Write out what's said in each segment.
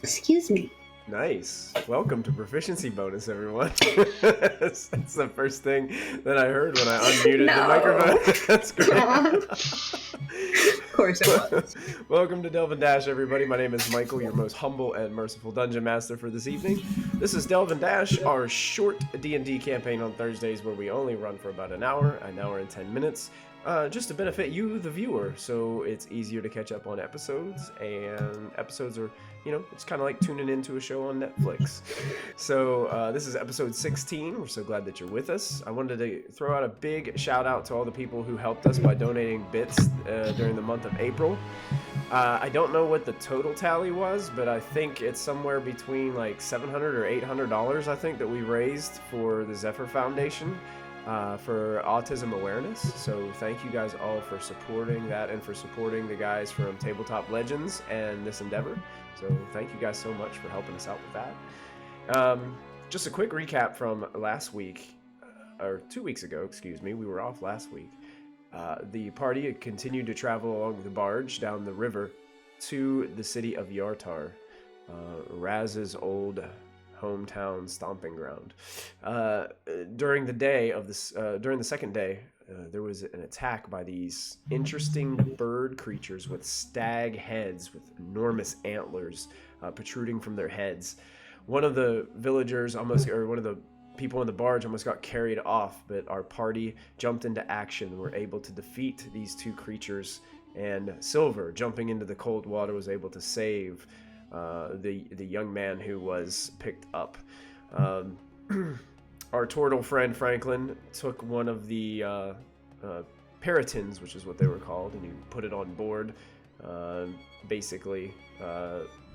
Excuse me. Nice. Welcome to Proficiency bonus, everyone. That's the first thing that I heard when I unmuted the microphone. That's great. Of course it was. Welcome to Delve and Dash, everybody. My name is Michael, your most humble and merciful dungeon master for this evening. This is Delve and Dash, our short D&D campaign on Thursdays where we only run for about an hour and 10 minutes. Just to benefit you, the viewer, so it's easier to catch up on episodes, and episodes are, it's kind of like tuning into a show on Netflix. So this is episode 16. We're so glad that you're with us. I wanted to throw out a big shout out to all the people who helped us by donating bits during the month of April. I don't know what the total tally was, but I think it's somewhere between like $700 or $800, I think, that we raised for the Zephyr Foundation. For autism awareness. So thank you guys all for supporting that and for supporting the guys from Tabletop Legends and this endeavor. So thank you guys so much for helping us out with that. Just a quick recap from last week, or 2 weeks ago, excuse me. We were off last week. The party had continued to travel along the barge down the river to the city of Yartar, Raz's old hometown stomping ground. During the second day, there was an attack by these interesting bird creatures with stag heads with enormous antlers protruding from their heads. One of the villagers one of the people on the barge almost got carried off, but our party jumped into action and were able to defeat these two creatures, and Silver, jumping into the cold water, was able to save the young man who was picked up. Our turtle friend Franklin took one of the peritons, which is what they were called, and he put it on board, basically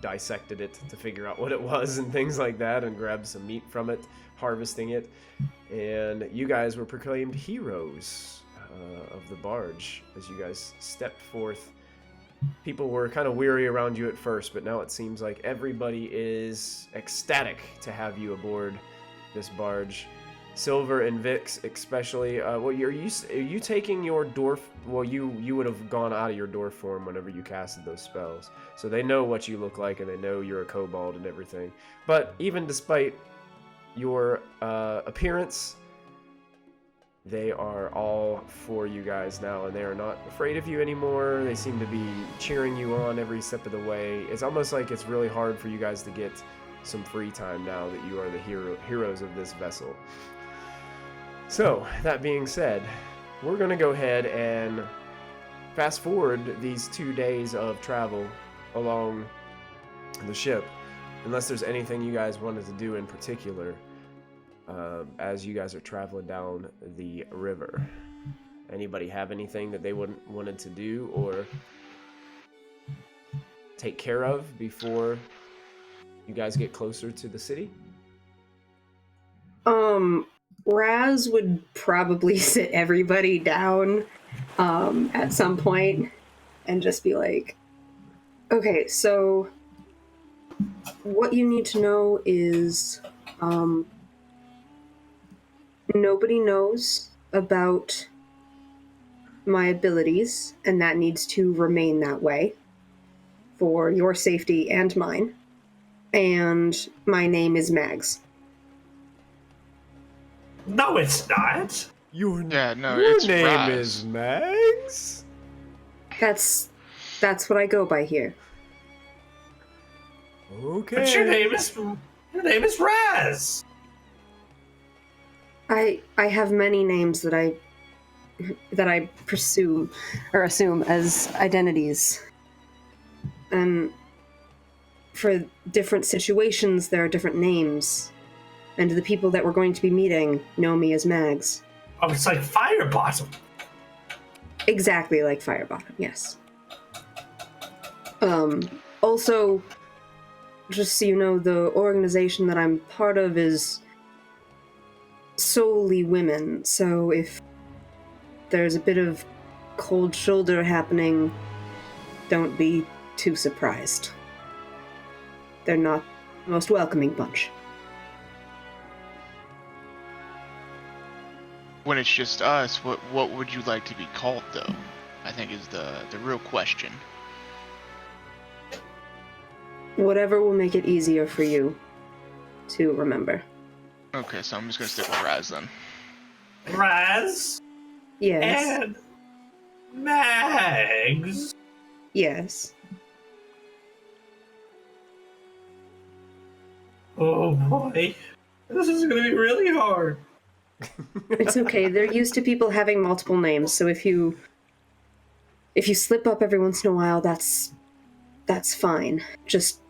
dissected it to figure out what it was and things like that, and grabbed some meat from it, harvesting it. And you guys were proclaimed heroes of the barge as you guys stepped forth. People were kind of weary around you at first, but now it seems like everybody is ecstatic to have you aboard this barge. Silver and Vix especially. Are you taking your dwarf? Well, you would have gone out of your dwarf form whenever you casted those spells, so they know what you look like and they know you're a kobold and everything. But even despite your appearance, they are all for you guys now, and they are not afraid of you anymore. They seem to be cheering you on every step of the way. It's almost like it's really hard for you guys to get some free time now that you are the heroes of this vessel. So, that being said, we're going to go ahead and fast forward these 2 days of travel along the ship, unless there's anything you guys wanted to do in particular. As you guys are traveling down the river. Anybody have anything that they wanted to do or take care of before you guys get closer to the city? Raz would probably sit everybody down at some point and just be like, okay, so what you need to know is nobody knows about my abilities, and that needs to remain that way for your safety and mine. And my name is Mags. No, it's not. Your name Raz. is Mags? That's what I go by here. Okay. But your name is Raz. I have many names that I pursue or assume as identities. And for different situations, there are different names. And the people that we're going to be meeting know me as Mags. Oh, it's like Firebottom. Exactly like Firebottom, yes. Also, just so you know, the organization that I'm part of is solely women, so if there's a bit of cold shoulder happening, don't be too surprised. They're not the most welcoming bunch. When it's just us, what would you like to be called, though? I think is the real question. Whatever will make it easier for you to remember. Okay, so I'm just gonna stick with Raz then. Raz Yes. and Mags. Yes. Oh boy. This is gonna be really hard. It's okay. They're used to people having multiple names, so if you slip up every once in a while, that's fine. Just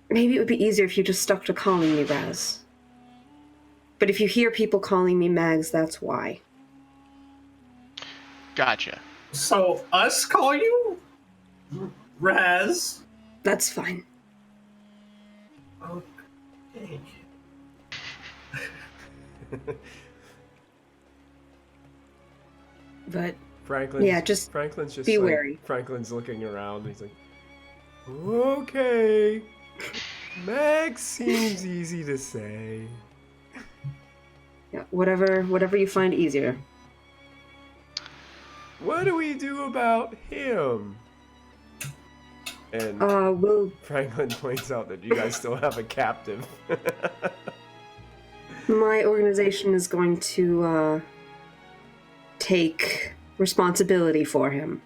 maybe it would be easier if you just stuck to calling me Raz. But if you hear people calling me Mags, that's why. Gotcha. So, us call you Raz? That's fine. Okay. But Franklin's just be like, wary. Franklin's looking around. He's like, okay. Max seems easy to say. Yeah, whatever you find easier. What do we do about him? And Franklin points out that you guys still have a captive. My organization is going to take responsibility for him.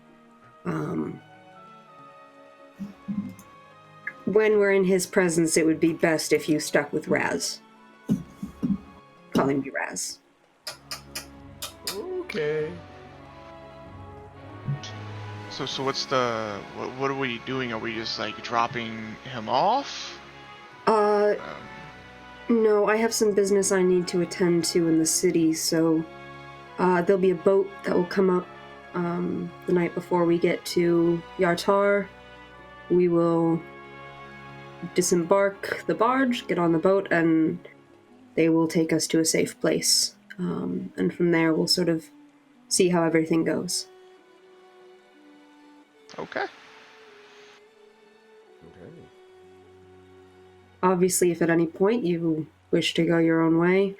When we're in his presence, it would be best if you stuck with Raz. Calling me Raz. Okay. So what's the what are we doing? Are we just like dropping him off? No, I have some business I need to attend to in the city, so there'll be a boat that will come up the night before we get to Yartar. We will disembark the barge, get on the boat, and they will take us to a safe place. And from there, we'll sort of see how everything goes. Okay. Okay. Obviously, if at any point you wish to go your own way,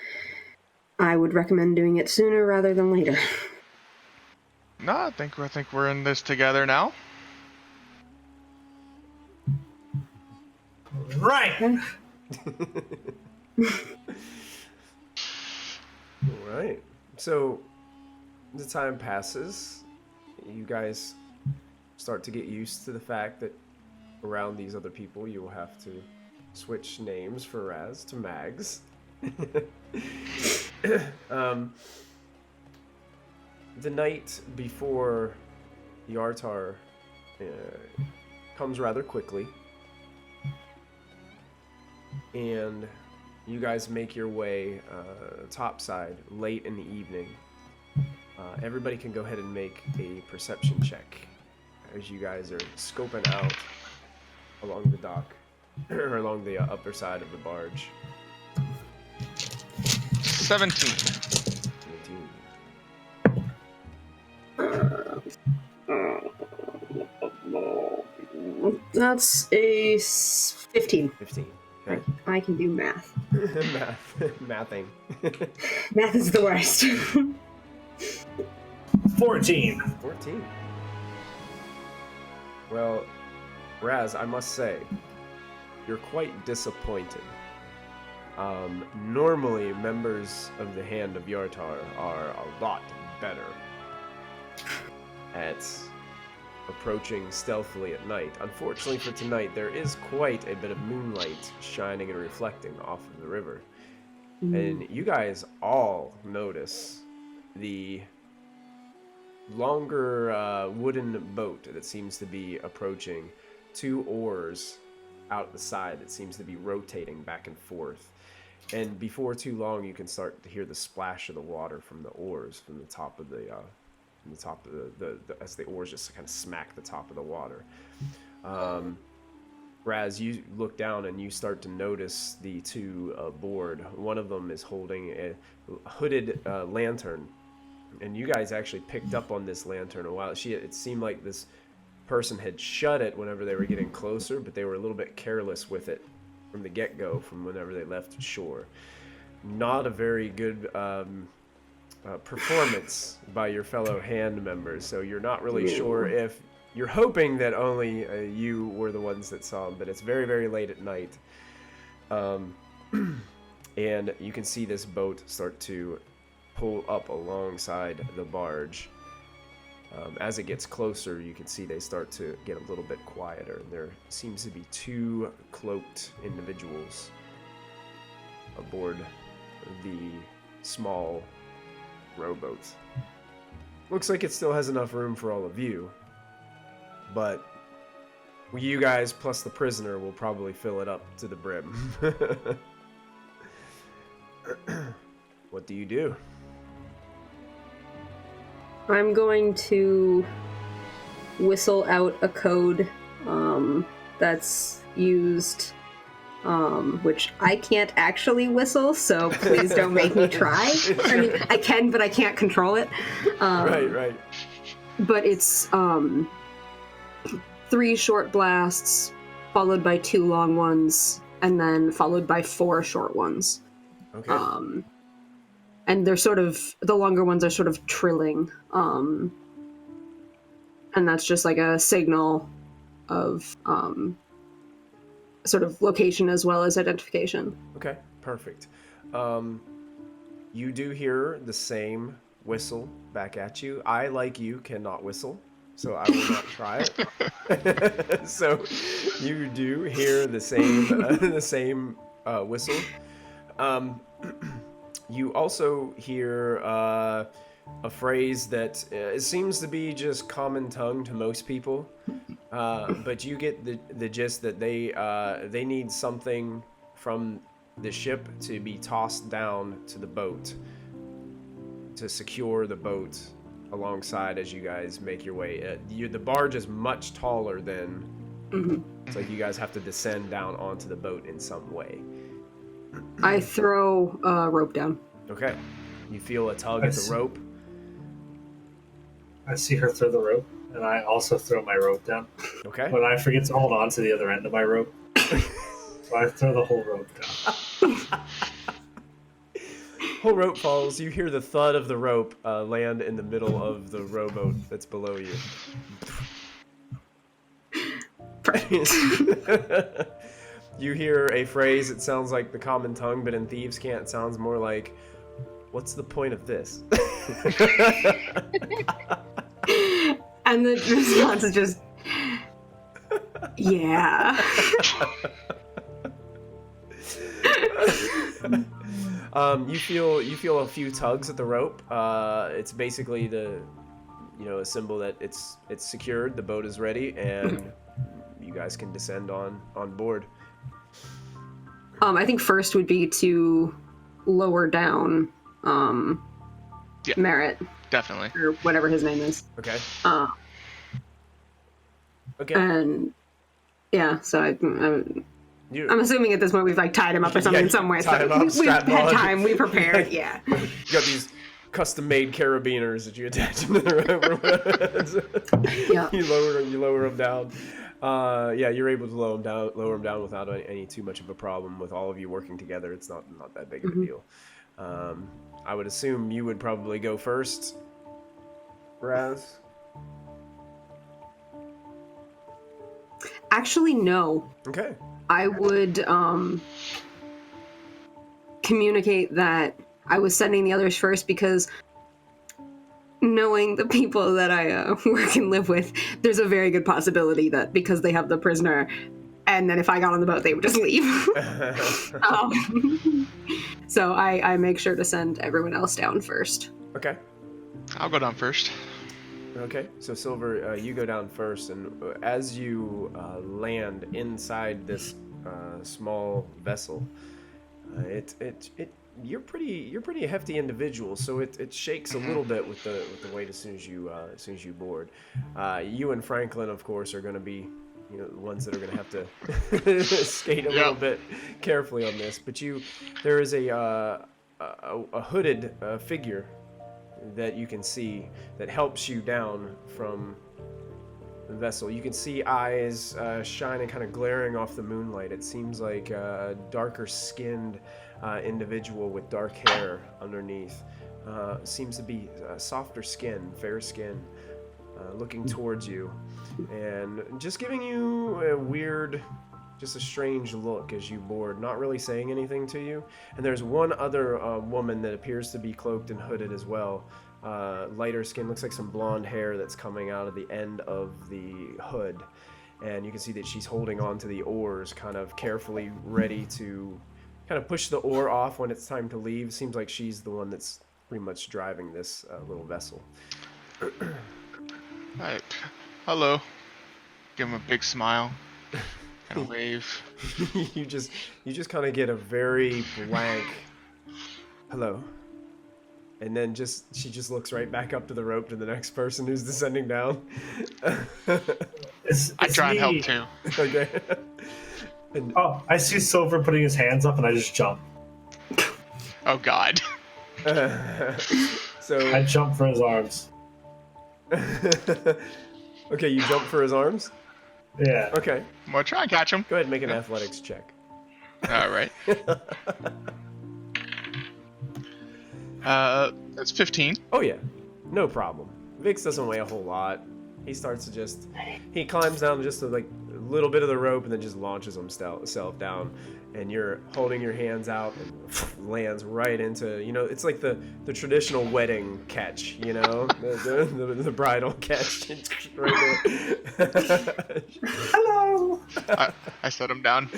I would recommend doing it sooner rather than later. No, I think we're in this together now. Right. All right. So the time passes. You guys start to get used to the fact that around these other people you will have to switch names for Raz to Mags. The night before Yartar comes rather quickly, and you guys make your way topside late in the evening. Everybody can go ahead and make a perception check as you guys are scoping out along the dock, or along the upper side of the barge. 17. 18. That's a 15. 15. Okay. I can do math. Mathing. Math is the worst. 14. 14. Well, Raz, I must say, you're quite disappointed. Normally, members of the Hand of Yartar are a lot better at approaching stealthily at night. Unfortunately for tonight, there is quite a bit of moonlight shining and reflecting off of the river. And you guys all notice the longer wooden boat that seems to be approaching, 2 oars out the side that seems to be rotating back and forth. And before too long, you can start to hear the splash of the water from the oars from the top of the as the oars just kind of smack the top of the water. Raz, you look down and you start to notice the 2 aboard. One of them is holding a hooded lantern, and you guys actually picked up on this lantern a while. It seemed like this person had shut it whenever they were getting closer, but they were a little bit careless with it from the get-go, from whenever they left shore. Not a very good performance by your fellow hand members, so you're not really sure if you're hoping that only you were the ones that saw him, but it's very, very late at night. And you can see this boat start to pull up alongside the barge. As it gets closer, you can see they start to get a little bit quieter. There seems to be 2 cloaked individuals aboard the small rowboat. Looks like it still has enough room for all of you, but you guys plus the prisoner will probably fill it up to the brim. What do you do? I'm going to whistle out a code that's used, which I can't actually whistle, so please don't make me try. I mean, I can, but I can't control it. Right. But it's 3 short blasts, followed by 2 long ones, and then followed by 4 short ones. Okay. And they're sort of, the longer ones are sort of trilling. And that's just like a signal of sort of location as well as identification. Okay, perfect. You do hear the same whistle back at you. I, like you, cannot whistle, so I will not try it. So you do hear the same whistle. You also hear a phrase that it seems to be just common tongue to most people, but you get the gist that they need something from the ship to be tossed down to the boat to secure the boat alongside as you guys make your way. The barge is much taller than, it's like you guys have to descend down onto the boat in some way. I throw a rope down. Okay. You feel a tug at the rope. I see her throw the rope, and I also throw my rope down. Okay. But I forget to hold on to the other end of my rope. So I throw the whole rope down. Whole rope falls. You hear the thud of the rope land in the middle of the rowboat that's below you. You hear a phrase, it sounds like the common tongue, but in Thieves' Cant it sounds more like, what's the point of this? And the response is just, yeah. You feel a few tugs at the rope. It's basically a symbol that it's secured, the boat is ready, and you guys can descend on board. I think first would be to lower down Merritt. Definitely. Or whatever his name is. Okay. Okay. And yeah, so I'm assuming at this point we've like tied him up or something somewhere. Tie him up, we've strap had on. time, we prepared, yeah. You got these custom-made carabiners that you attach to the rope. Yeah. You lower them down. You're able to lower them down without any too much of a problem. With all of you working together, it's not that big of a deal. I would assume you would probably go first, Raz. Actually, no. Okay. I would communicate that I was sending the others first because knowing the people that I work and live with, there's a very good possibility that because they have the prisoner, and then if I got on the boat, they would just leave. So I make sure to send everyone else down first. Okay. I'll go down first. Okay, so Silver, you go down first, and as you land inside this small vessel, you're pretty hefty individual, so it shakes a little bit with the weight as soon as you board. You and Franklin, of course, are going to be the ones that are going to have to skate a little bit carefully on this. But there is a hooded figure that you can see that helps you down from the vessel. You can see eyes shining, kind of glaring off the moonlight. It seems like a darker skinned individual with dark hair underneath. Seems to be softer skin, fair skin. looking towards you, and just giving you a weird, just a strange look as you board, not really saying anything to you. And there's one other woman that appears to be cloaked and hooded as well. Lighter skin, looks like some blonde hair that's coming out of the end of the hood. And you can see that she's holding on to the oars, kind of carefully ready to kind of push the oar off when it's time to leave. Seems like she's the one that's pretty much driving this little vessel. Right. Hello. Give him a big smile. Kind of wave. you just kind of get a very blank hello. And then she just looks right back up to the rope to the next person who's descending down. I try and help too. Okay. And, I see Silver putting his hands up, and I just jump. Oh God. so I jump for his arms. Okay, you jump for his arms? Yeah. Okay. I'm gonna try and catch him. Go ahead and make an athletics check. All right. That's 15. Oh yeah, no problem. Vix doesn't weigh a whole lot. He starts to he climbs down just a little bit of the rope and then just launches himself down. And you're holding your hands out and lands right into, it's like the traditional wedding catch, the bridal catch. Right there. Hello. I set him down.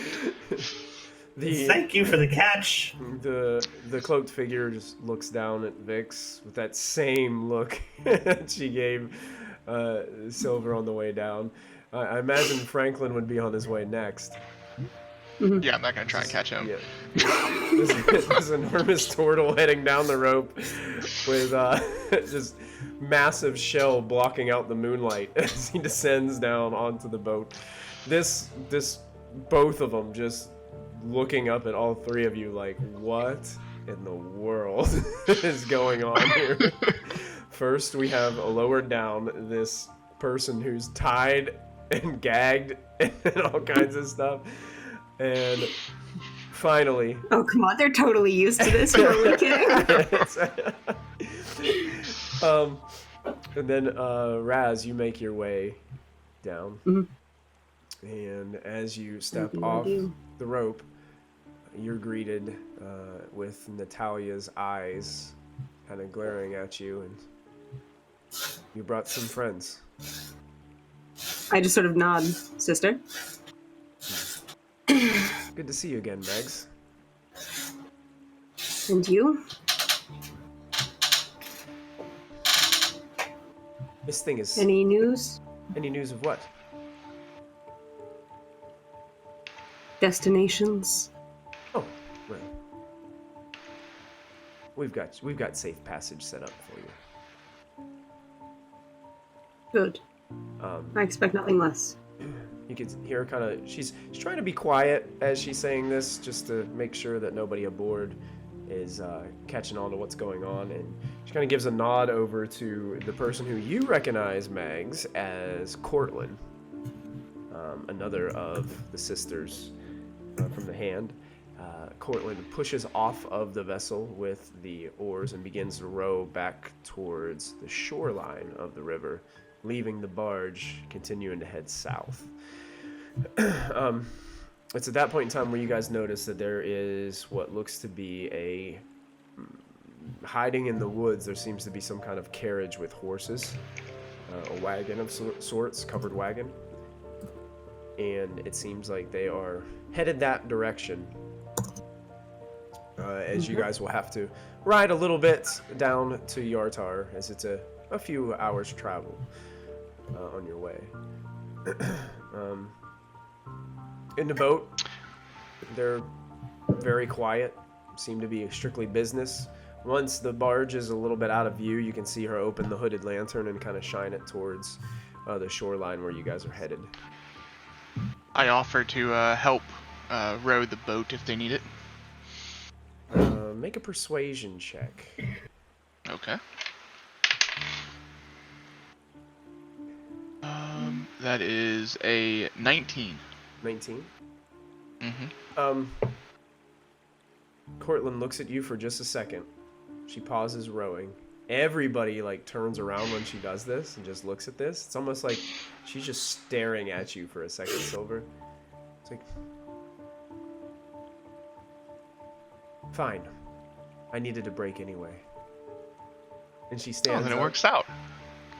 Thank you for the catch. The cloaked figure just looks down at Vix with that same look that she gave Silver on the way down. I imagine Franklin would be on his way next. Yeah, I'm not gonna try and catch him. Yeah. This enormous turtle heading down the rope with just massive shell blocking out the moonlight as he descends down onto the boat. Both of them just looking up at all three of you like, what in the world is going on here? First, we have lowered down this person who's tied and gagged and all kinds of stuff. And finally... Oh, come on. They're totally used to this. We're only kidding. And then, Raz, you make your way down. Mm-hmm. And as you step off the rope, you're greeted with Natalia's eyes kind of glaring at you, and you brought some friends. I just sort of nod, sister. Good to see you again, Megs. And you? This thing is... Any news? Any news of what? Destinations? Oh, right. We've got safe passage set up for you. Good. I expect nothing less. You can hear kind of, she's trying to be quiet as she's saying this, just to make sure that nobody aboard is catching on to what's going on. And she kind of gives a nod over to the person who you recognize, Mags, as Cortland, another of the sisters from the hand. Cortland pushes off of the vessel with the oars and begins to row back towards the shoreline of the river, leaving the barge, continuing to head south. It's at that point in time where you guys notice that there is what looks to be hiding in the woods. There seems to be some kind of carriage with horses, a wagon of sorts, covered wagon, and it seems like they are headed that direction. As you guys will have to ride a little bit down to Yartar, as it's a few hours travel on your way. In the boat, they're very quiet, seem to be strictly business. Once the barge is a little bit out of view, you can see her open the hooded lantern and kind of shine it towards the shoreline where you guys are headed. I offer to help row the boat if they need it. Make a persuasion check. Okay. That is a 19. 19? Mm-hmm. Cortland looks at you for just a second. She pauses rowing, everybody like turns around when she does this and just looks at this. It's almost like she's just staring at you for a second, Silver. It's like, fine. I needed a break anyway. And she stands then it up. works out.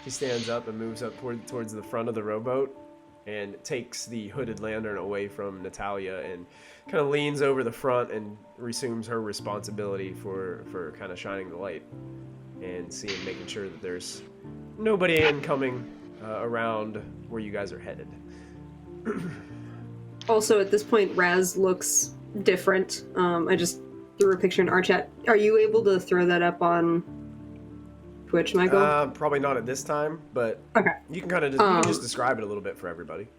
She stands up and moves up towards the front of the rowboat and takes the hooded lantern away from Natalia and kind of leans over the front and resumes her responsibility for kind of shining the light and making sure that there's nobody incoming around where you guys are headed. Also, at this point, Raz looks different. I just threw a picture in our chat. Are you able to throw that up on Twitch, Michael? Probably not at this time, but okay. You can kind of just describe it a little bit for everybody.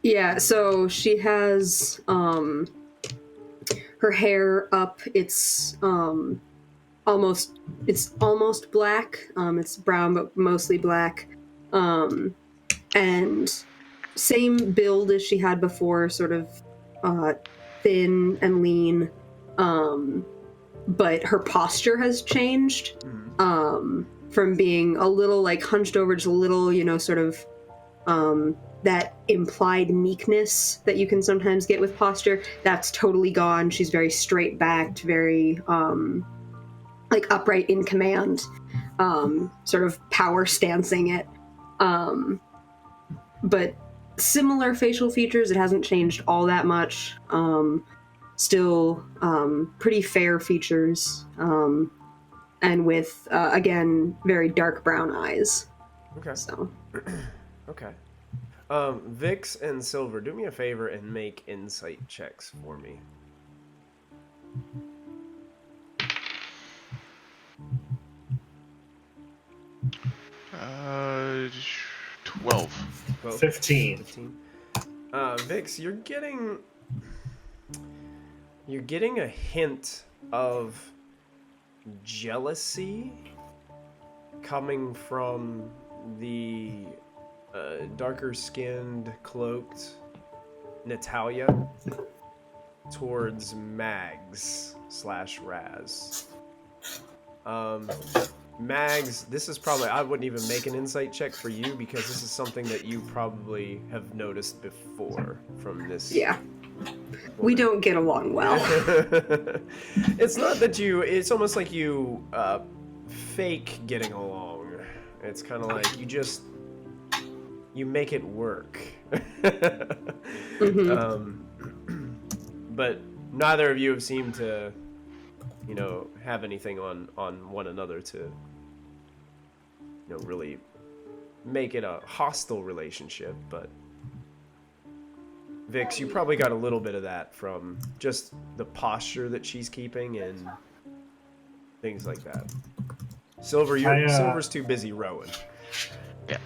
Yeah, so she has her hair up. It's almost black. It's brown, but mostly black. And same build as she had before, sort of thin and lean. But her posture has changed. From being a little like hunched over, just a little, sort of that implied meekness that you can sometimes get with posture. That's totally gone. She's very straight backed, very like upright in command, sort of power stancing it. But similar facial features. It hasn't changed all that much. Still pretty fair features. And with, again, very dark brown eyes. Okay. So. Okay. Vix and Silver, do me a favor and make insight checks for me. 12. 15. Vix, you're getting a hint of jealousy coming from the darker-skinned, cloaked Natalia towards Mags/Raz. Mags, this is probably, I wouldn't even make an insight check for you because this is something that you probably have noticed before from this. Yeah. We don't get along well. It's not that it's almost like you fake getting along. It's kind of like you make it work. But neither of you have seemed to, have anything on one another to, really make it a hostile relationship. But Vix, you probably got a little bit of that from just the posture that she's keeping and things like that. Silver's too busy rowing. Yeah.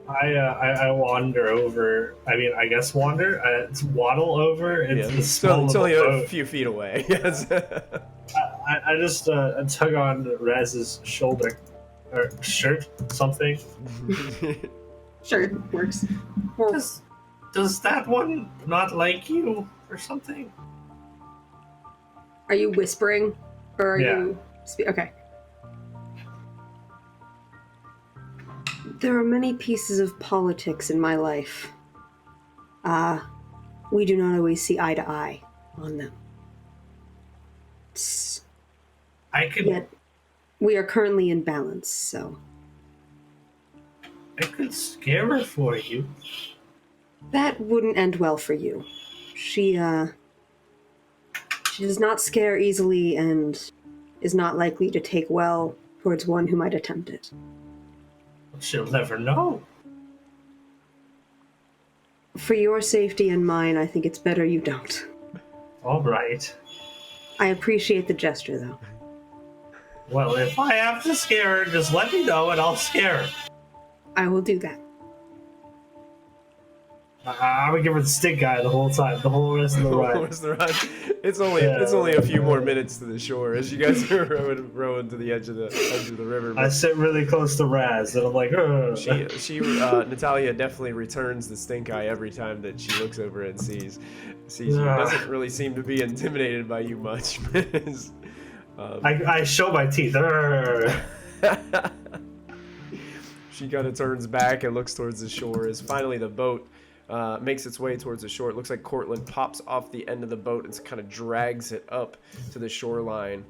I wander over. I mean, I guess wander. It's waddle over. It's only a few feet away. Yes. I just tug on Raz's shoulder or shirt, something. Sure, works. Does that one not like you or something? Are you whispering, or are you? Okay. There are many pieces of politics in my life. We do not always see eye to eye on them. Yet we are currently in balance, so. I could scare her for you. That wouldn't end well for you. She does not scare easily and is not likely to take well towards one who might attempt it. She'll never know. For your safety and mine, I think it's better you don't. All right. I appreciate the gesture, though. Well, if I have to scare her, just let me know and I'll scare her. I will do that. I would give her the stink eye the whole time, the whole rest of the ride. It's only a few more minutes to the shore as you guys are rowing to the edge of the river. I sit really close to Raz, and I'm like, ugh. Natalia definitely returns the stink eye every time that she looks over and sees you. Doesn't really seem to be intimidated by you much. I show my teeth. She kind of turns back and looks towards the shore as finally the boat makes its way towards the shore. It looks like Cortland pops off the end of the boat and kind of drags it up to the shoreline.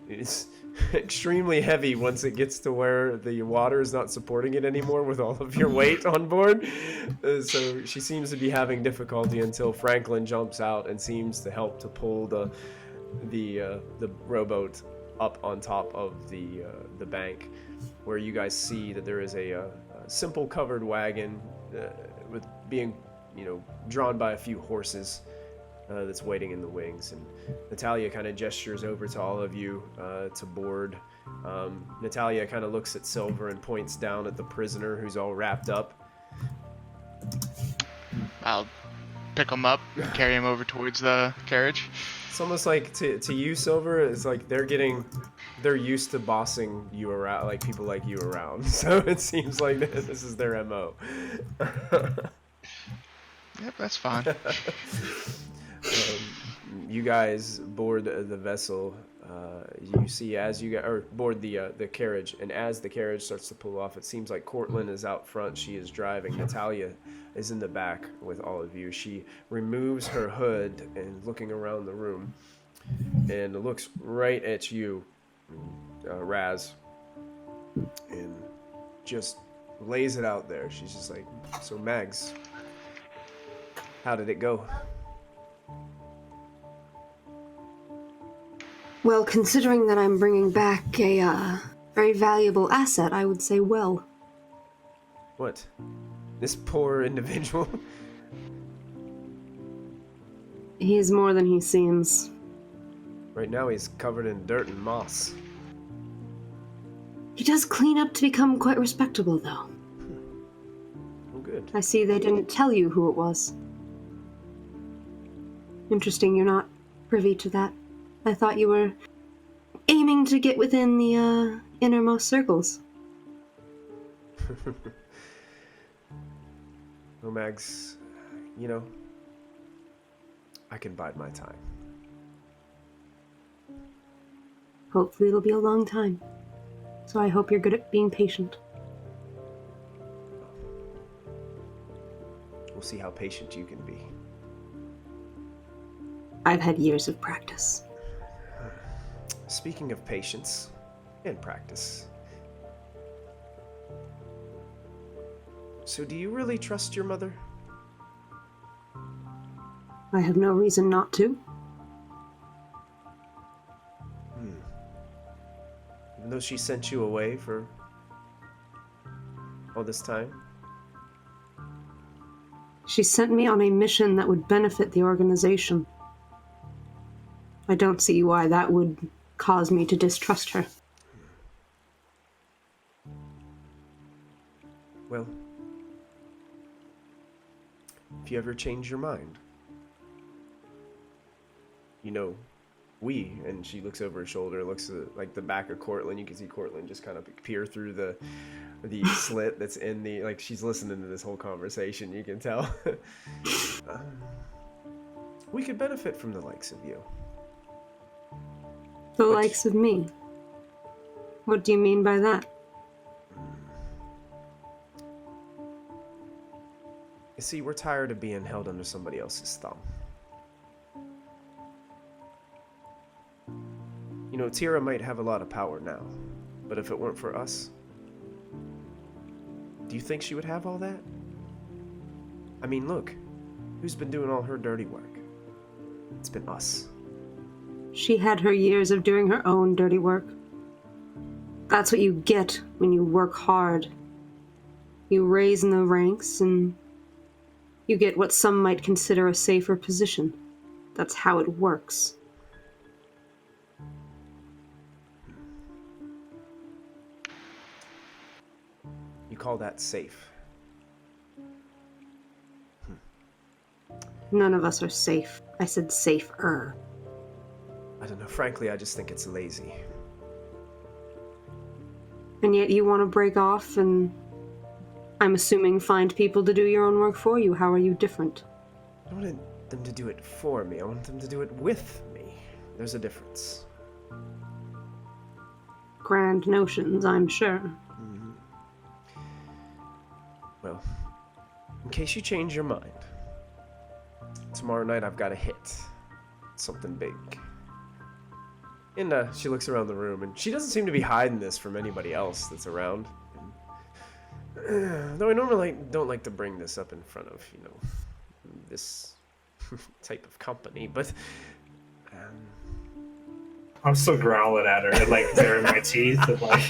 It's extremely heavy once it gets to where the water is not supporting it anymore with all of your weight on board. So she seems to be having difficulty until Franklin jumps out and seems to help to pull the rowboat up on top of the bank, where you guys see that there is a simple covered wagon with being, drawn by a few horses that's waiting in the wings. And Natalia kind of gestures over to all of you to board. Natalia kind of looks at Silver and points down at the prisoner who's all wrapped up. I'll pick him up, carry him over towards the carriage. It's almost like to you, Silver, it's like they're used to bossing you around, like people like you around. So it seems like this is their MO. Yep, that's fine. You guys board the vessel. You see as you board the carriage, and as the carriage starts to pull off, it seems like Cortland is out front. She is driving. Natalia is in the back with all of you. She removes her hood and looking around the room, and looks right at you, Raz, and just lays it out there. She's just like, "So Mags, how did it go?" Well, considering that I'm bringing back a very valuable asset, I would say well. What? This poor individual? He is more than he seems. Right now he's covered in dirt and moss. He does clean up to become quite respectable, though. Oh, good. I see they didn't tell you who it was. Interesting, you're not privy to that. I thought you were aiming to get within the innermost circles. Well, Mags, I can bide my time. Hopefully it'll be a long time. So I hope you're good at being patient. We'll see how patient you can be. I've had years of practice. Speaking of patience and practice, so do you really trust your mother? I have no reason not to. Even though she sent you away for all this time? She sent me on a mission that would benefit the organization. I don't see why that would cause me to distrust her. Well, if you ever change your mind, and she looks over her shoulder, looks at like the back of Cortland. You can see Cortland just kind of peer through the slit that's in she's listening to this whole conversation. You can tell. We could benefit from the likes of you. The likes of me? What do you mean by that? You see, we're tired of being held under somebody else's thumb. Tira might have a lot of power now, but if it weren't for us, do you think she would have all that? I mean, look, who's been doing all her dirty work? It's been us. She had her years of doing her own dirty work. That's what you get when you work hard. You raise in the ranks and you get what some might consider a safer position. That's how it works. You call that safe? None of us are safe. I said safer. I don't know. Frankly, I just think it's lazy. And yet you want to break off and, I'm assuming, find people to do your own work for you. How are you different? I don't want them to do it for me. I want them to do it with me. There's a difference. Grand notions, I'm sure. Mm-hmm. Well, in case you change your mind, tomorrow night I've got a hit. Something big. And she looks around the room, and she doesn't seem to be hiding this from anybody else that's around. Though I normally don't like to bring this up in front of, this type of company, but I'm still growling at her and like baring my teeth and like.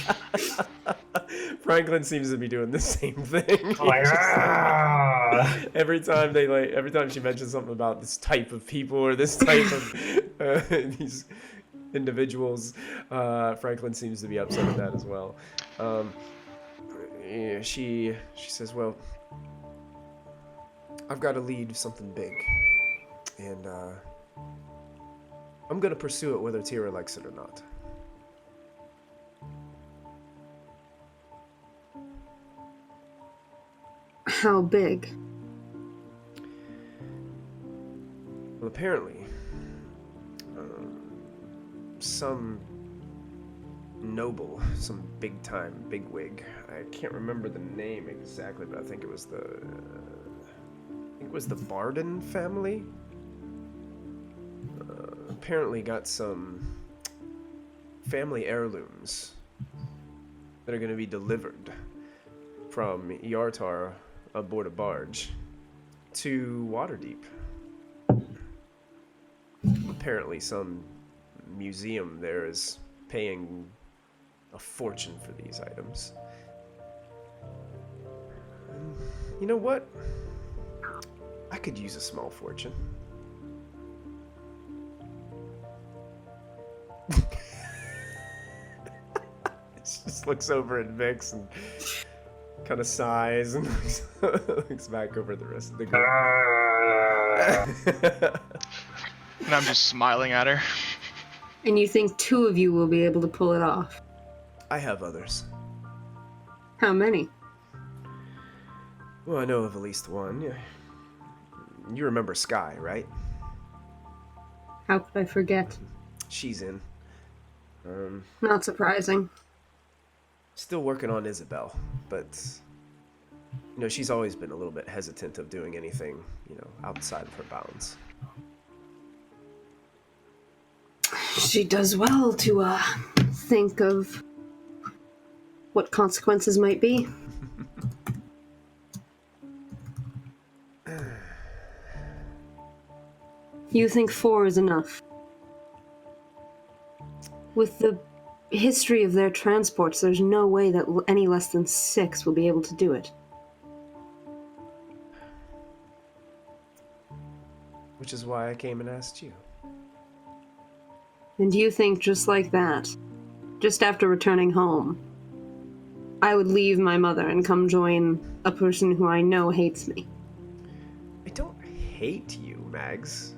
Franklin seems to be doing the same thing. I'm like, ah! Every time she mentions something about this type of people or this type of these individuals, Franklin seems to be upset at that as well. Yeah, she says, well, I've got to lead something big, and I'm gonna pursue it whether Tira likes it or not. How big? Well, apparently, some noble, some big-time bigwig. I can't remember the name exactly, but I think it was the Barden family. Apparently got some family heirlooms that are going to be delivered from Yartar aboard a barge to Waterdeep. Apparently some museum there is paying a fortune for these items. You know what? I could use a small fortune. Just looks over at Vix and kind of sighs and looks back over the rest of the group. And I'm just smiling at her. And you think 2 of you will be able to pull it off? I have others. How many? Well, I know of at least one. Yeah. You remember Sky, right? How could I forget? She's in. Not surprising. Still working on Isabel, but she's always been a little bit hesitant of doing anything, outside of her bounds. She does well to think of what consequences might be. You think 4 is enough? With the history of their transports, there's no way that any less than 6 will be able to do it. Which is why I came and asked you. And you think just like that, just after returning home, I would leave my mother and come join a person who I know hates me? I don't hate you, Mags.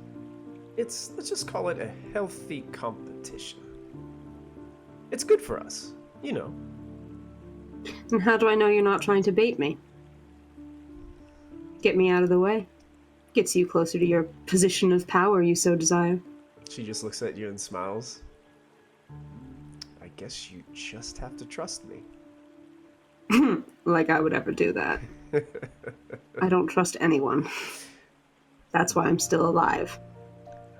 Let's just call it a healthy competition. It's good for us, And how do I know you're not trying to bait me? Get me out of the way. Gets you closer to your position of power you so desire. She just looks at you and smiles. I guess you just have to trust me. Like I would ever do that. I don't trust anyone. That's why I'm still alive.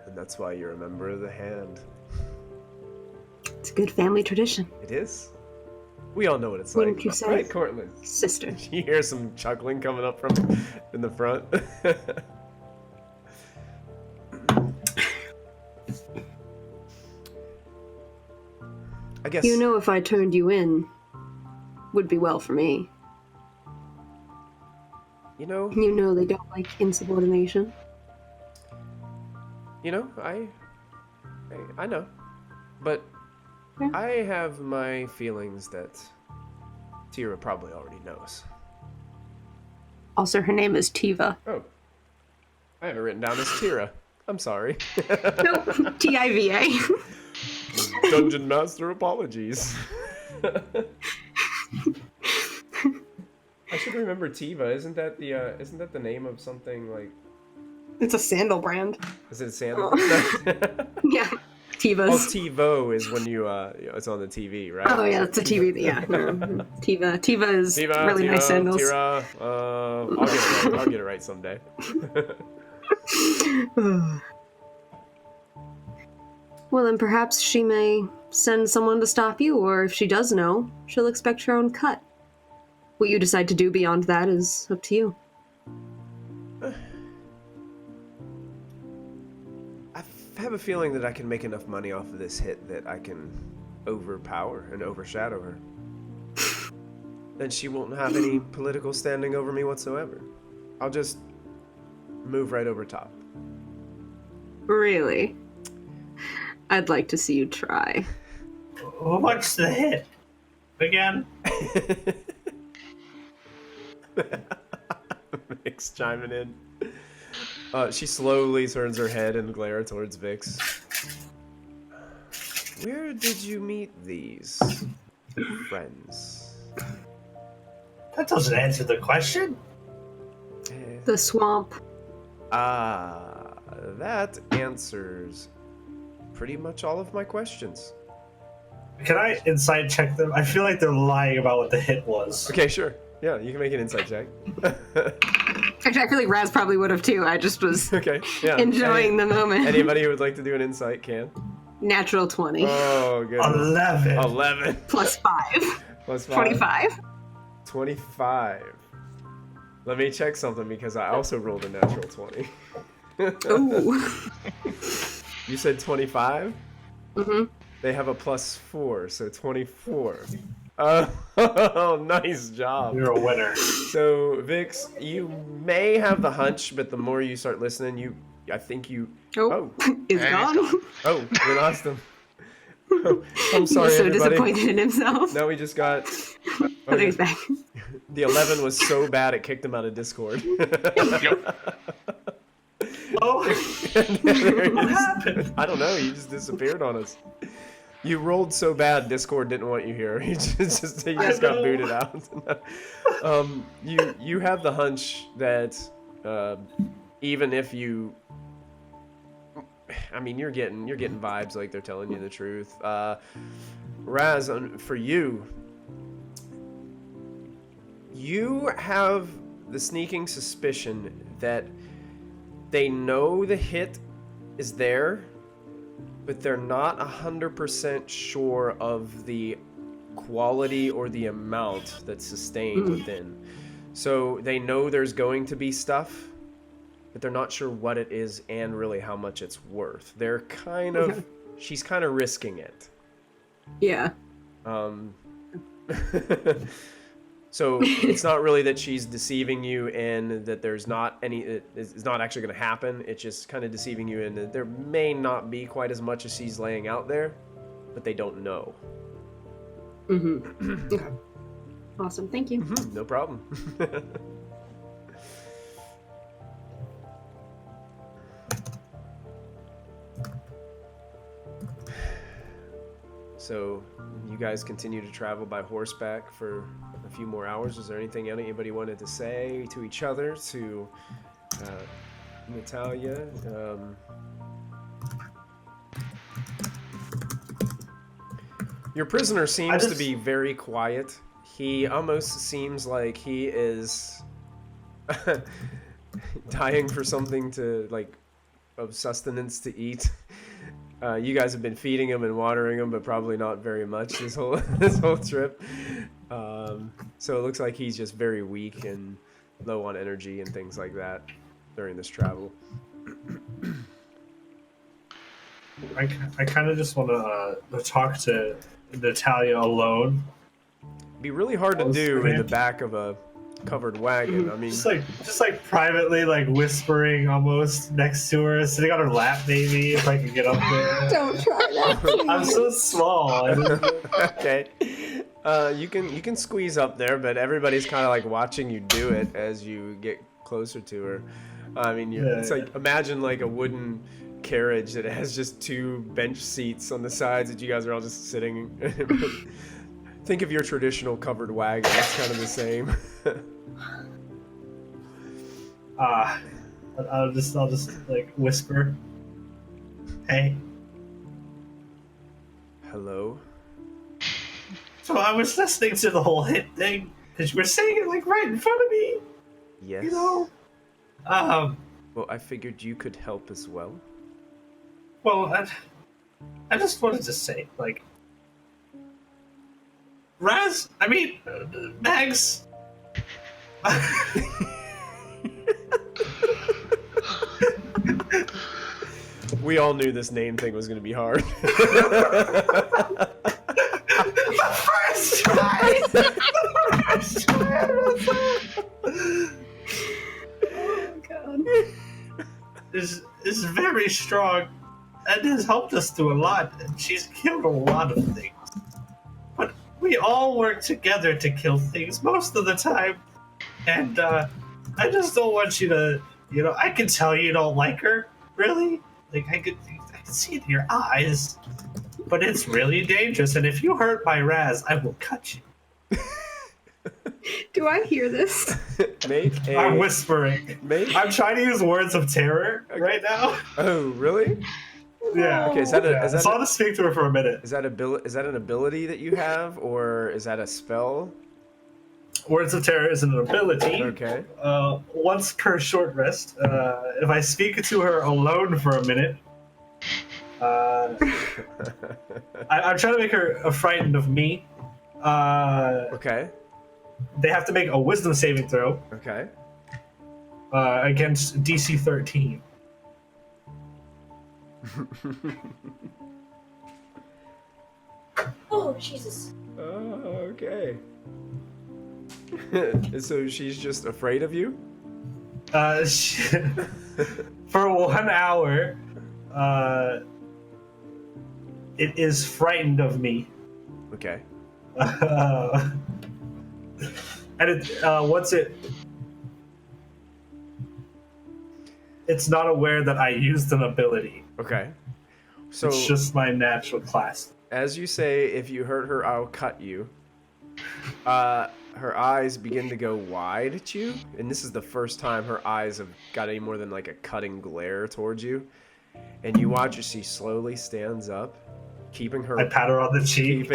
And that's why you're a member of the Hand. It's a good family tradition. It is. We all know what it's Wouldn't like, you say? right, Cortland? Sister. You hear some chuckling coming up from in the front. I guess. If I turned you in, would be well for me. They don't like insubordination. I know. But Yeah. I have my feelings that Tira probably already knows. Also, her name is Tiva. Oh. I have it written down as Tira. I'm sorry. Nope, Tiva. Dungeon Master apologies. I should remember Tiva. Isn't that the name of something like? It's a sandal brand. Is it a sandal? Yeah. Tivas. Oh, TiVo is when you it's on the TV, right? Oh yeah, it's a TV. Yeah, no. Tiva is really nice sandals. Tira. I'll get it right. I'll get it right someday. Well, then perhaps she may send someone to stop you, or if she does know, she'll expect her own cut. What you decide to do beyond that is up to you. I have a feeling that I can make enough money off of this hit that I can overpower and overshadow her. Then she won't have any political standing over me whatsoever. I'll just move right over top. Really? I'd like to see you try. What's the hit? Again? Vix chiming in. She slowly turns her head and glares towards Vix. Where did you meet these friends? That doesn't answer the question. The swamp. That answers pretty much all of my questions. Can I insight check them? I feel like they're lying about what the hit was. Okay, sure. Yeah, you can make an insight check. Actually, I feel like Raz probably would have too. I just was Okay, yeah. enjoying the moment. Anybody who would like to do an insight can. Natural 20. Oh, good. 11. 11. Plus 5. Plus 5. 25. 25. Let me check something because I also rolled a natural 20. Ooh. You said 25? Mm-hmm. They have a plus 4, so 24. Oh, nice job. You're a winner. So, Vix, you may have the hunch, but the more you start listening, I think you... Oh, is And gone. he's gone. Oh, we lost him. Oh, I'm sorry, He's so everybody. disappointed in himself. Now we just got... Oh, there he's back. The 11 was so bad it kicked him out of Discord. Yep. Oh, what happened? I don't know. You just disappeared on us. You rolled so bad, Discord didn't want you here. You just got booted out. You have the hunch that even if you, I mean, you're getting vibes like they're telling you the truth. Raz, for you have the sneaking suspicion that they know the hit is there, but they're not 100% sure of the quality or the amount that's sustained within. So they know there's going to be stuff, but they're not sure what it is and really how much it's worth. They're kind of, she's kind of risking it. Yeah. So it's not really that she's deceiving you and that there's not any, it's not actually going to happen. It's just kind of deceiving you in that there may not be quite as much as she's laying out there, but they don't know. Mm-hmm. Okay. Awesome. Thank you. No problem. So you guys continue to travel by horseback for a few more hours. Is there anything anybody wanted to say to each other, to Natalia? Your prisoner seems to be very quiet. He almost seems like he is dying for something to, like, of sustenance to eat. You guys have been feeding him and watering him, but probably not very much this whole trip. So it looks like he's just very weak and low on energy and things like that during this travel. I kind of just want to talk to Natalia alone. Be really hard to do in the back of a covered wagon. I mean, just like privately, like whispering almost next to her, sitting on her lap, maybe if I could get up there. Don't try that. I'm so small. okay. You can squeeze up there, but everybody's kind of like watching you do it as you get closer to her. I mean, it's like, imagine like a wooden carriage that has just 2 bench seats on the sides that you guys are all just sitting. Think of your traditional covered wagon. It's kind of the same. I'll just like whisper, "Hey." Hello? So I was listening to the whole hit thing, because you were saying it, like, right in front of me, Yes. you know? Well, I figured you could help as well. Well, I just wanted to say, like, Mags. We all knew this name thing was going to be hard. The first try! Oh god. Is very strong and has helped us do a lot. And she's killed a lot of things. But we all work together to kill things most of the time. And I just don't want you to, I can tell you don't like her, really. Like, I can see it in your eyes. But it's really dangerous, and if you hurt my Raz, I will cut you. Do I hear this? I'm whispering. I'm trying to use words of terror right now. Oh, really? Yeah. Okay, I saw to speak to her for a minute. Is that an ability that you have, or is that a spell? Words of terror is an ability. Okay. Once per short rest. If I speak to her alone for a minute, I'm trying to make her frightened of me. Okay. They have to make a wisdom saving throw. Okay. Against DC 13. Oh, Jesus. Okay. So she's just afraid of you? For 1 hour, it is frightened of me. Okay. And it's not aware that I used an ability. Okay. So it's just my natural class. As you say, if you hurt her, I'll cut you. Her eyes begin to go wide at you, and this is the first time her eyes have got any more than like a cutting glare towards you. And you watch as she slowly stands up, keeping her. I pat her on the cheek.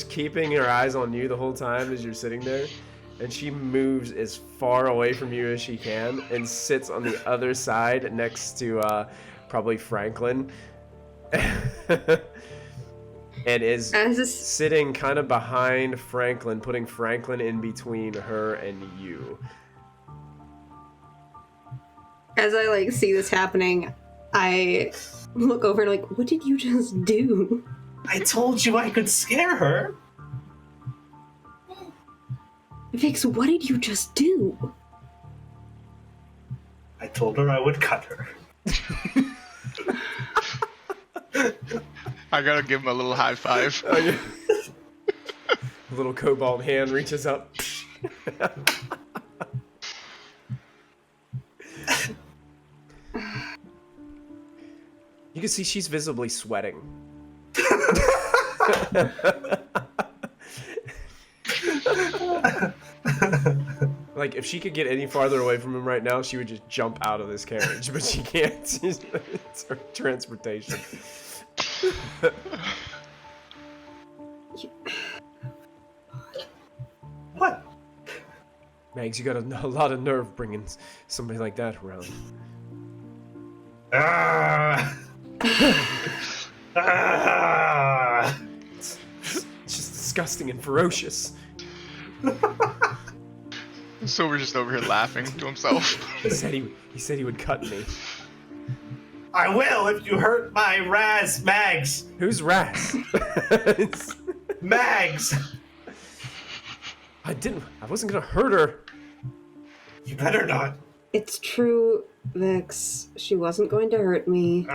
Keeping her eyes on you the whole time as you're sitting there. And she moves as far away from you as she can and sits on the other side next to probably Franklin. And is sitting kind of behind Franklin, putting Franklin in between her and you. As I see this happening, I look over and what did you just do? I told you I could scare her. Vix, what did you just do? I told her I would cut her. I gotta give him a little high five. Oh, yeah. A little cobalt hand reaches up. You can see she's visibly sweating. Like, if she could get any farther away from him right now, she would just jump out of this carriage, but she can't. It's her transportation. What? Mags, you got a lot of nerve bringing somebody like that around. It's just disgusting and ferocious. Silver's just over here laughing to himself. He said he would cut me. I will if you hurt my Raz, Mags. Who's Raz? Mags. I wasn't gonna hurt her. You better not. It's true, Vix. She wasn't going to hurt me.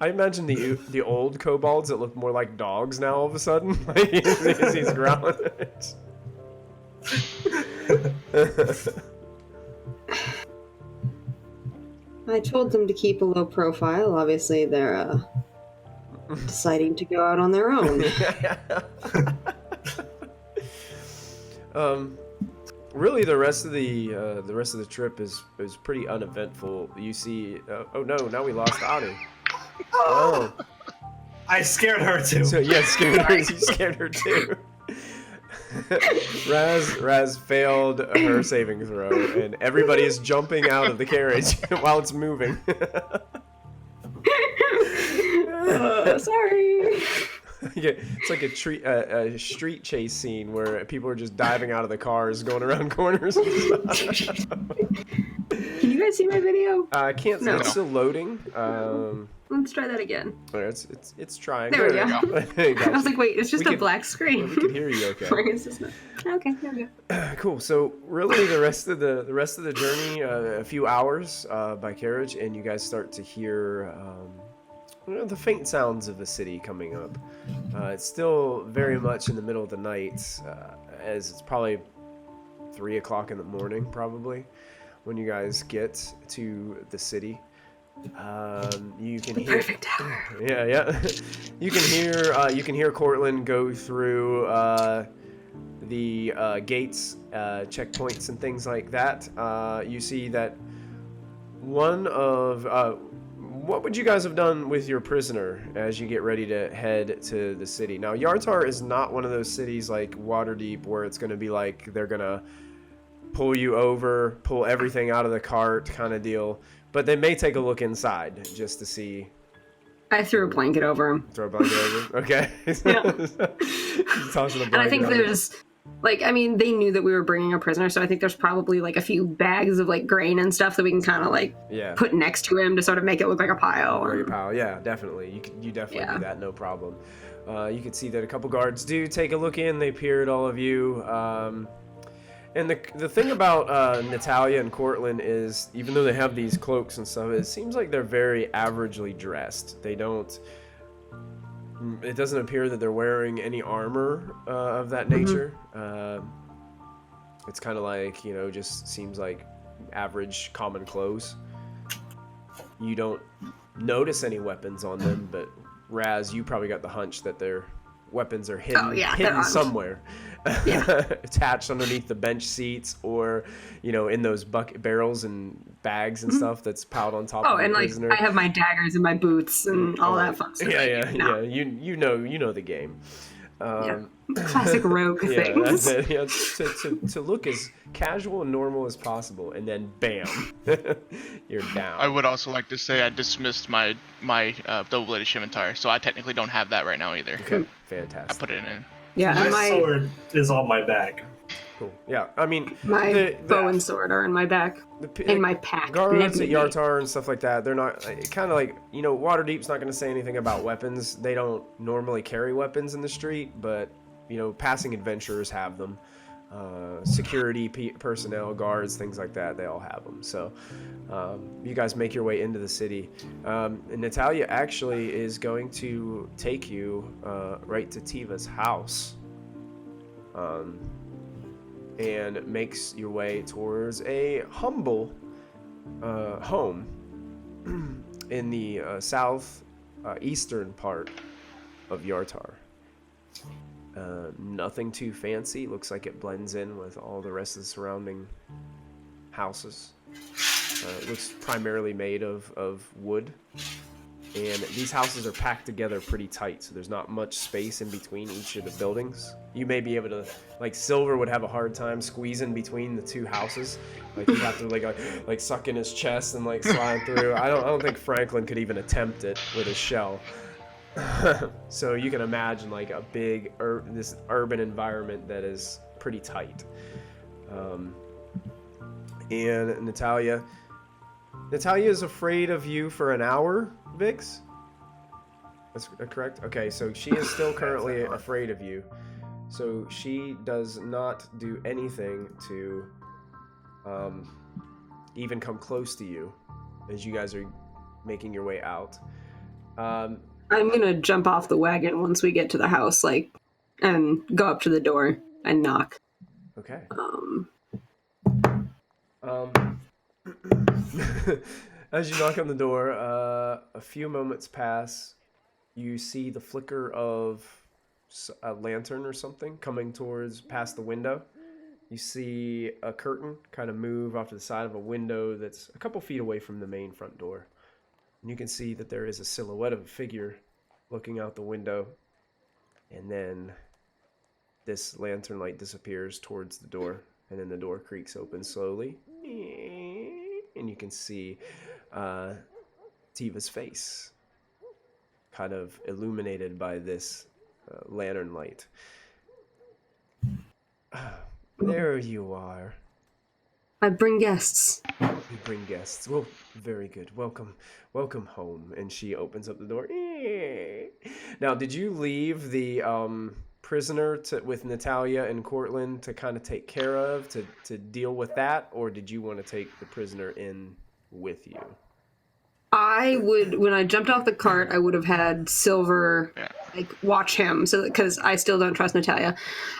I imagine the old kobolds that look more like dogs now all of a sudden. Because he's growling. I told them to keep a low profile. Obviously, they're deciding to go out on their own. really, the rest of the trip is pretty uneventful. You see, oh no, now we lost Ani. Oh, I scared her too. so yeah, you scared her too. Raz failed her saving throw, and everybody is jumping out of the carriage while it's moving. Sorry. Yeah, it's like a street chase scene where people are just diving out of the cars, going around corners and stuff. Can you guys see my video? I can't. No. It's still loading. Let's try that again. It's trying. There we go. Gotcha. I was like, wait, it's just We a black screen. We can hear you. Okay. Like, it's just not... Okay, there we go. Cool. So really, the rest of the journey, a few hours by carriage, and you guys start to hear the faint sounds of the city coming up. It's still very much in the middle of the night, as it's probably 3 o'clock in the morning, probably, when you guys get to the city. You can hear. Perfect hour. Yeah. You can hear Cortland go through the gates, checkpoints, and things like that. You see that one of what would you guys have done with your prisoner as you get ready to head to the city? Now, Yartar is not one of those cities like Waterdeep where it's going to be like they're going to pull you over, pull everything out of the cart kind of deal. But they may take a look inside just to see. I threw a blanket over him. Throw a blanket over? Okay. Yeah. Tossing a blanket And I think over. there's, like, I mean, they knew that we were bringing a prisoner, so I think there's probably, like, a few bags of, like, grain and stuff that we can kind of, like, put next to him to sort of make it look like a pile. Like a pile, yeah, definitely. You definitely do that, no problem. You can see that a couple guards do take a look in. They peer at all of you. And the thing about Natalia and Cortland is, even though they have these cloaks and stuff, it seems like they're very averagely dressed. They don't... It doesn't appear that they're wearing any armor of that nature. It's kind of like, just seems like average common clothes. You don't notice any weapons on them, but Raz, you probably got the hunch that their weapons are hidden somewhere. Attached underneath the bench seats, or in those bucket barrels and bags and stuff that's piled on top of the prisoner. I have my daggers and my boots and all that fun stuff. Yeah. You know the game. Classic rogue things. That's it. Yeah, to look as casual and normal as possible, and then bam, you're down. I would also like to say I dismissed my double-bladed scimitar, so I technically don't have that right now either. Okay, fantastic. I put it in. Yeah, my sword is on my back. Cool. Yeah, I mean, my bow and sword are in my back, in my pack. Guards at Yartar and stuff like that, they're not kind of like Waterdeep's not going to say anything about weapons. They don't normally carry weapons in the street, but passing adventurers have them. Security personnel, guards, things like that, they all have them. So you guys make your way into the city. And Natalia actually is going to take you right to Tiva's house. And makes your way towards a humble home in the eastern part of Yartar. Nothing too fancy. Looks like it blends in with all the rest of the surrounding houses. It looks primarily made of wood. And these houses are packed together pretty tight, so there's not much space in between each of the buildings. You may be able to, Silver would have a hard time squeezing between the two houses. He'd have to like suck in his chest and slide through. I don't think Franklin could even attempt it with his shell. So you can imagine a big this urban environment that is pretty tight. And Natalia is afraid of you for an hour, Vix? That's correct? Okay, so she is still currently afraid of you. So she does not do anything to even come close to you as you guys are making your way out. I'm gonna jump off the wagon once we get to the house, and go up to the door and knock. Okay. As you knock on the door, a few moments pass. You see the flicker of a lantern or something coming past the window, you see a curtain kind of move off to the side of a window that's a couple feet away from the main front door. And you can see that there is a silhouette of a figure looking out the window. And then this lantern light disappears towards the door. And then the door creaks open slowly. And you can see Tiva's face kind of illuminated by this lantern light. There you are. I bring guests. You bring guests. Well, very good. Welcome home. And she opens up the door. Now, did you leave the prisoner with Natalia and Cortland to kind of take care of, to deal with that, or did you want to take the prisoner in with you? I would, when I jumped off the cart, I would have had Silver like watch him, so because I still don't trust Natalia.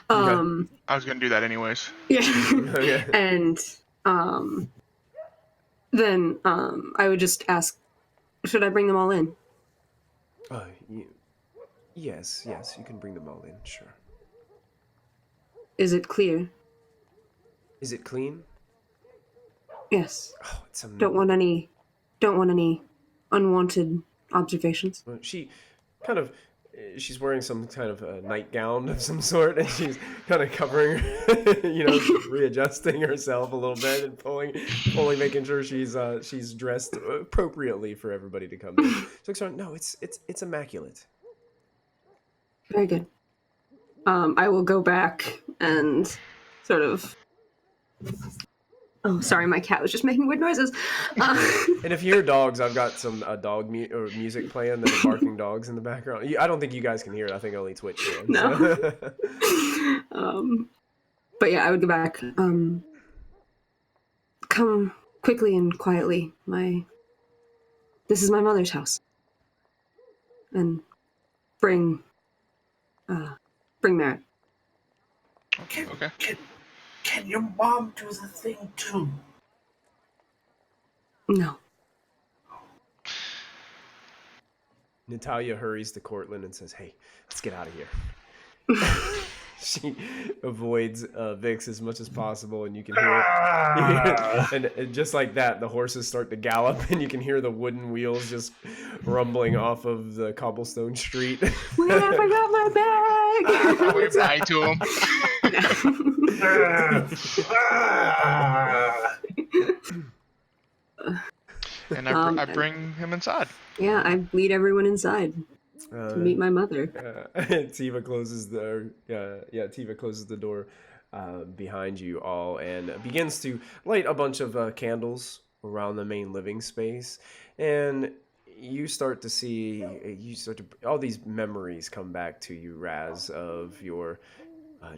I was gonna do that anyways. Yeah, Okay. and then I would just ask, should I bring them all in? Yes, you can bring them all in, sure. Is it clear? Is it clean? Yes. Oh, it's amazing. Don't want any unwanted observations. Well, she's wearing some kind of a nightgown of some sort, and she's kind of covering, readjusting herself a little bit and pulling, making sure she's dressed appropriately for everybody to come in. She looks around. No, it's immaculate. Very good. I will go back and sort of. Oh, sorry, my cat was just making weird noises. And if you hear dogs, I've got some dog music playing that are barking dogs in the background. I don't think you guys can hear it. I think only Twitch can. No. So. But yeah, I would go back. Come quickly and quietly. This is my mother's house. And bring Merritt. Okay. Can your mom do the thing too? No. Natalia hurries to Cortland and says, "Hey, let's get out of here." She avoids Vix as much as possible, and you can hear it. And just like that, the horses start to gallop, and you can hear the wooden wheels just rumbling off of the cobblestone street. Wait, I forgot my bag! Wave hi to him. And I bring him inside. Yeah, I lead everyone inside to meet my mother. Tiva closes the door behind you all and begins to light a bunch of candles around the main living space. And you start to see, all these memories come back to you, Raz, of your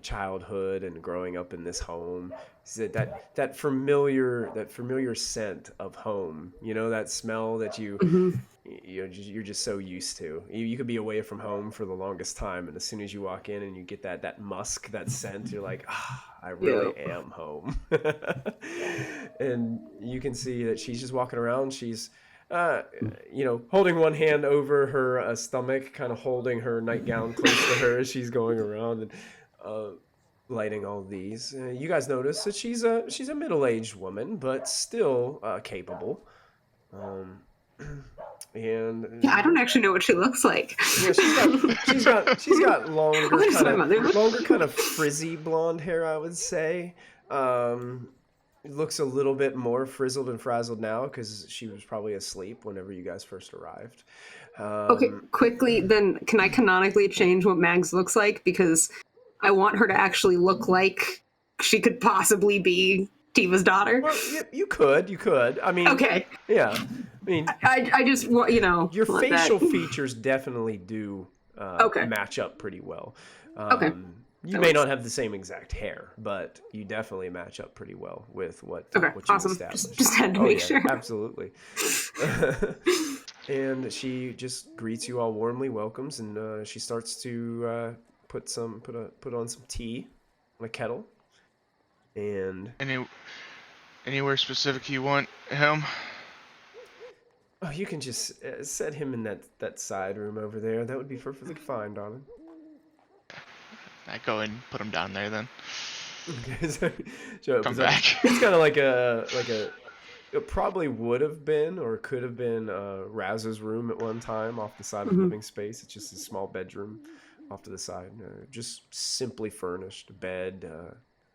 childhood and growing up in this home. That familiar scent of home, that smell that you're just so used to. You could be away from home for the longest time, and as soon as you walk in and you get that musk, that scent, you're like, I really am home. And you can see that she's just walking around. She's holding one hand over her stomach, kind of holding her nightgown close to her as she's going around and lighting all these. You guys notice that she's a middle-aged woman, but still capable. And I don't actually know what she looks like. Yeah, she's got longer kind of frizzy blonde hair, I would say. It looks a little bit more frizzled and frazzled now because she was probably asleep whenever you guys first arrived. Okay, quickly, then can I canonically change what Mags looks like? Because I want her to actually look like she could possibly be Tiva's daughter. Well, you could. I mean, okay. Yeah. I mean, I just want, your facial features definitely do match up pretty well. Okay. You may not have the same exact hair, but you definitely match up pretty well with what you established. Just had to make sure. Absolutely. And she just greets you all warmly, welcomes, and she starts to put on some tea on a kettle. And anywhere specific you want him? Oh, you can just set him in that side room over there. That would be perfectly fine, darling. I go and put him down there then. Okay, so Come back. it's kind of like a. It probably would have been or could have been Raz's room at one time off the side of the Mhm. living space. It's just a small bedroom off to the side, just simply furnished, bed,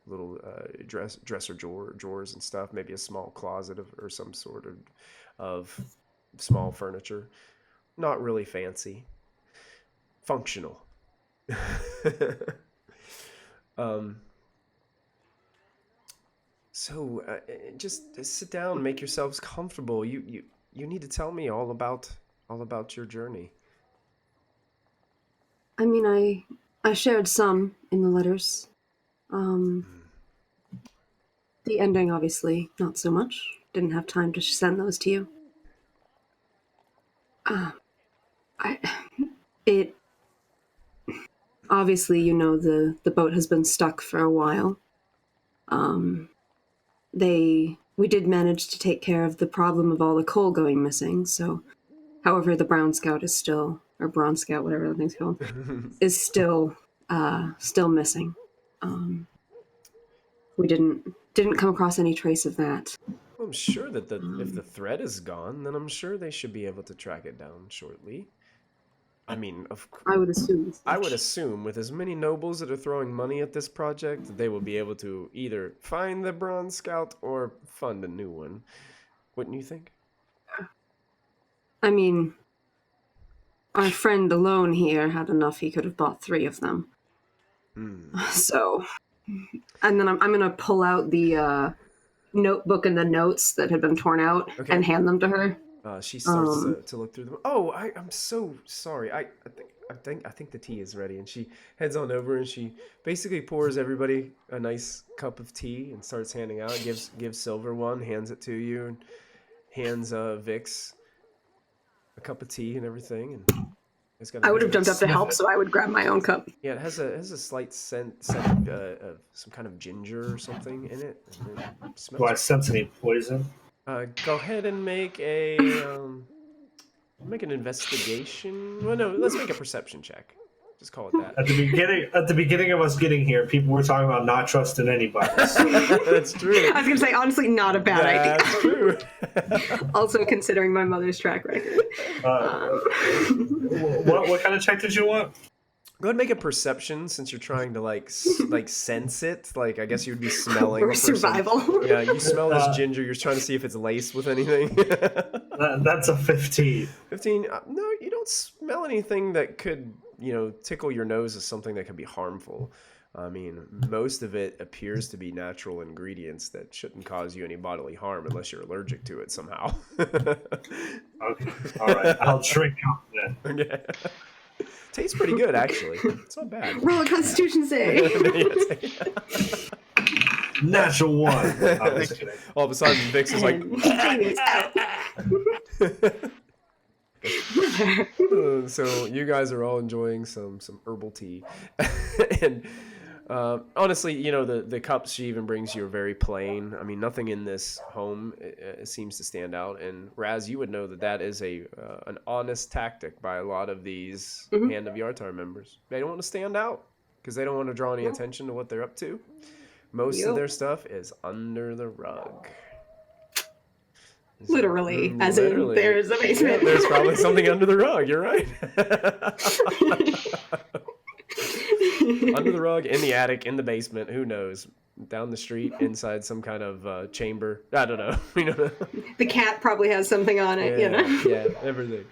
little dresser drawers and stuff. Maybe a small closet or some sort of small furniture. Not really fancy, functional. um, so just sit down, make yourselves comfortable. You need to tell me all about your journey. I mean, I shared some in the letters. Um, the ending, obviously, not so much. Didn't have time to send those to you. I, it obviously, the boat has been stuck for a while. Um, we did manage to take care of the problem of all the coal going missing. So, however, the Brown Scout is still, or Bronze Scout, whatever the thing's called, is still missing. Um, we didn't come across any trace of that. Well, I'm sure that if the threat is gone, then I'm sure they should be able to track it down shortly. I mean, I would assume. I would assume with as many nobles that are throwing money at this project, that they will be able to either find the Bronze Scout or fund a new one. Wouldn't you think? I mean, our friend alone here had enough. He could have bought 3 of them. So, and then I'm gonna pull out the notebook and the notes that had been torn out and hand them to her. She starts to look through them. Oh, I'm so sorry. I think the tea is ready, and she heads on over and she basically pours everybody a nice cup of tea and starts handing out. Gives Silver one, hands it to you, and hands Vix a cup of tea and everything. And it's got. I would have jumped up to help, so I would grab my own cup. Yeah, it has a slight scent of some kind of ginger or something in it. And it smells. Do I sense any poison? Go ahead and make an investigation. Well, no, let's make a perception check. Just call it that. At the beginning of us getting here, people were talking about not trusting anybody. That's true. I was gonna say, honestly, not a bad idea. That's true. Also, considering my mother's track record. What kind of check did you want? Go ahead and make a perception, since you're trying to like sense it. Like, I guess you'd be smelling. Or survival. Yeah, you smell this ginger. You're trying to see if it's laced with anything. That's a 15. 15. No, you don't smell anything that could, tickle your nose as something that could be harmful. I mean, most of it appears to be natural ingredients that shouldn't cause you any bodily harm unless you're allergic to it somehow. Okay. All right. I'll drink up then. Okay. Tastes pretty good, actually. It's not bad. Roll a Constitution save. Natural 1. All of a sudden, Vix is like... So you guys are all enjoying some herbal tea. And honestly, the cups she even brings you are very plain. I mean, nothing in this home seems to stand out. And Raz, you would know that is an honest tactic by a lot of these Hand of Yartar members. They don't want to stand out because they don't want to draw any attention to what they're up to. Most of their stuff is under the rug. Literally, as in there's a basement. Yeah, there's probably something under the rug. You're right. Under the rug, in the attic, in the basement. Who knows? Down the street, inside some kind of chamber. I don't know. The cat probably has something on it. Yeah, everything.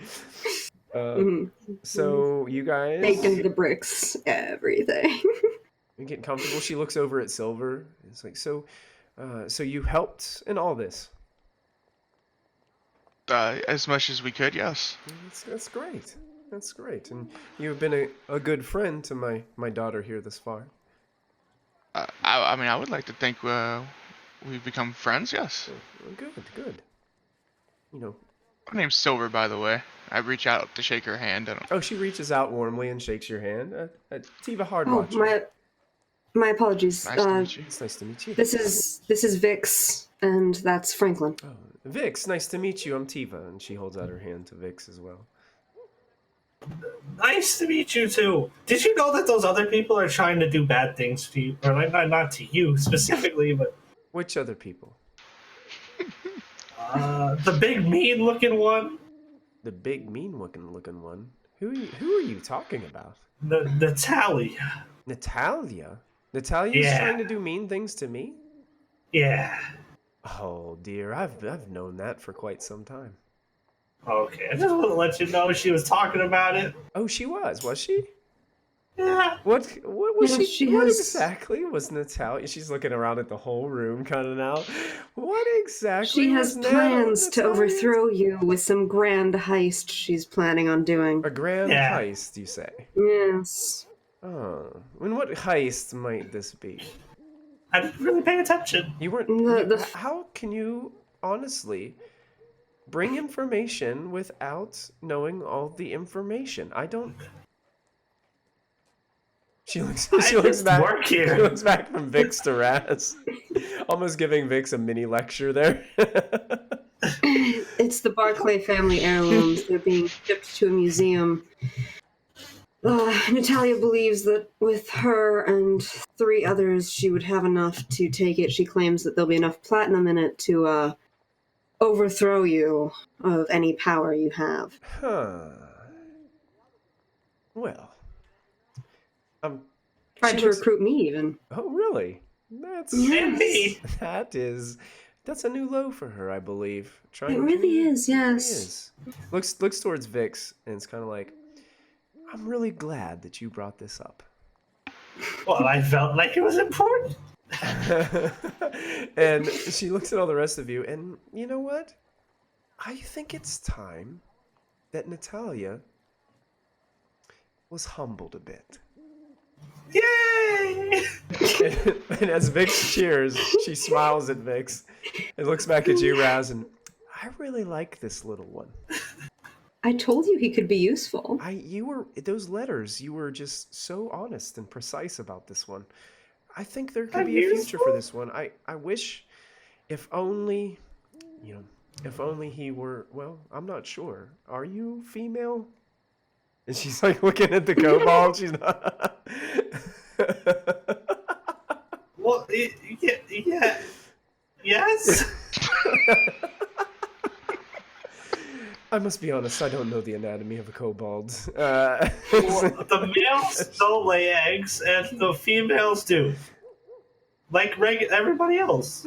So you guys baked into the bricks, everything. You get comfortable. She looks over at Silver. It's like, so you helped in all this. As much as we could, yes. That's great. That's great. And you've been a good friend to my daughter here this far. I mean, I would like to think we've become friends, yes. Good. Her name's Silver, by the way. I reach out to shake her hand. She reaches out warmly and shakes your hand. Tiva Hardwatch. My apologies. Nice to meet you. It's nice to meet you. This is Vix, and that's Franklin. Oh, Vix, nice to meet you. I'm Tiva, and she holds out her hand to Vix as well. Nice to meet you too. Did you know that those other people are trying to do bad things to you? Or like not to you specifically, but Which other people? the big mean looking one, The big mean looking one. Who are you talking about? the tally. Natalia? Natalia's Yeah. trying to do mean things to me? Yeah. Oh dear, I've known that for quite some time. Okay, I just want to let you know she was talking about it. Oh, she was she? Yeah. What was Yeah, she? she What has- exactly was Natalia? She's looking around at the whole room kind of now. What exactly? She has was plans to Natalia? overthrow you with some grand heist she's planning on doing. A grand Yeah. heist, you say? Yes. Oh, and what heist might this be? I didn't really pay attention. You weren't. How can you honestly bring information without knowing all the information? I don't. She looks. She I looks just back. work here. She looks back from Vix to Raz, almost giving Vix a mini lecture there. It's the Barclay family heirlooms. They're being shipped to a museum. Natalia believes that with her and 3 others, she would have enough to take it. She claims that there'll be enough platinum in it to overthrow you of any power you have. Huh. Well, Tried to recruit me, even. Oh, really? That's And me. That's a new low for her, I believe. It really is, It really yes. is. Looks towards Vix, and it's kind of like, I'm really glad that you brought this up. Well, I felt like it was important. And she looks at all the rest of you, and you know what? I think it's time that Natalia was humbled a bit. Yay! And as Vix cheers, she smiles at Vix and looks back at you, Raz, and I really like this little one. I told you he could be useful. You were those letters. You were just so honest and precise about this one. I think there could be a future for this one. I wish, if only, if only he were. Well, I'm not sure. Are you female? And she's like looking at the kobold. She's not. Well, yeah. Yes. I must be honest, I don't know the anatomy of a kobold. Well, the males don't lay eggs, and the females do. Like everybody else.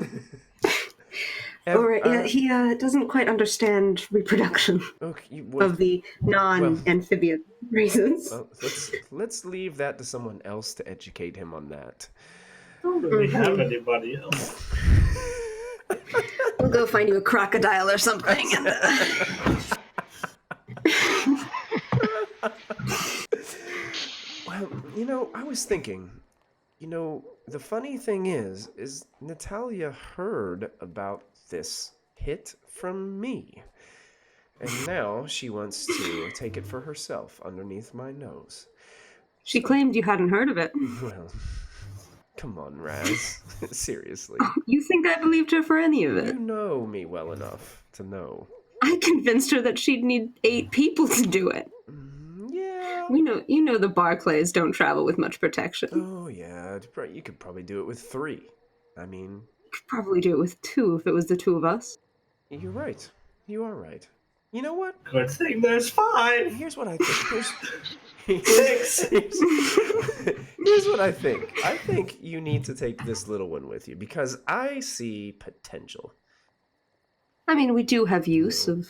He doesn't quite understand reproduction of the non-amphibian races. Well, let's leave that to someone else to educate him on that. I don't really have anybody else. We'll go find you a crocodile or something. Well, I was thinking, the funny thing is Natalia heard about this hit from me. And now she wants to take it for herself underneath my nose. She claimed you hadn't heard of it. Well, come on, Raz. Seriously. You think I believed her for any of it? You know me well enough to know. I convinced her that she'd need 8 people to do it. Yeah. You know the Barclays don't travel with much protection. Oh, yeah. You could probably do it with 3. I mean... You could probably do it with 2 if it was the 2 of us. You're right. You are right. You know what? Good thing there's 5. Here's what I think. 6. Here's what I think. I think you need to take this little one with you because I see potential. I mean, we do have use of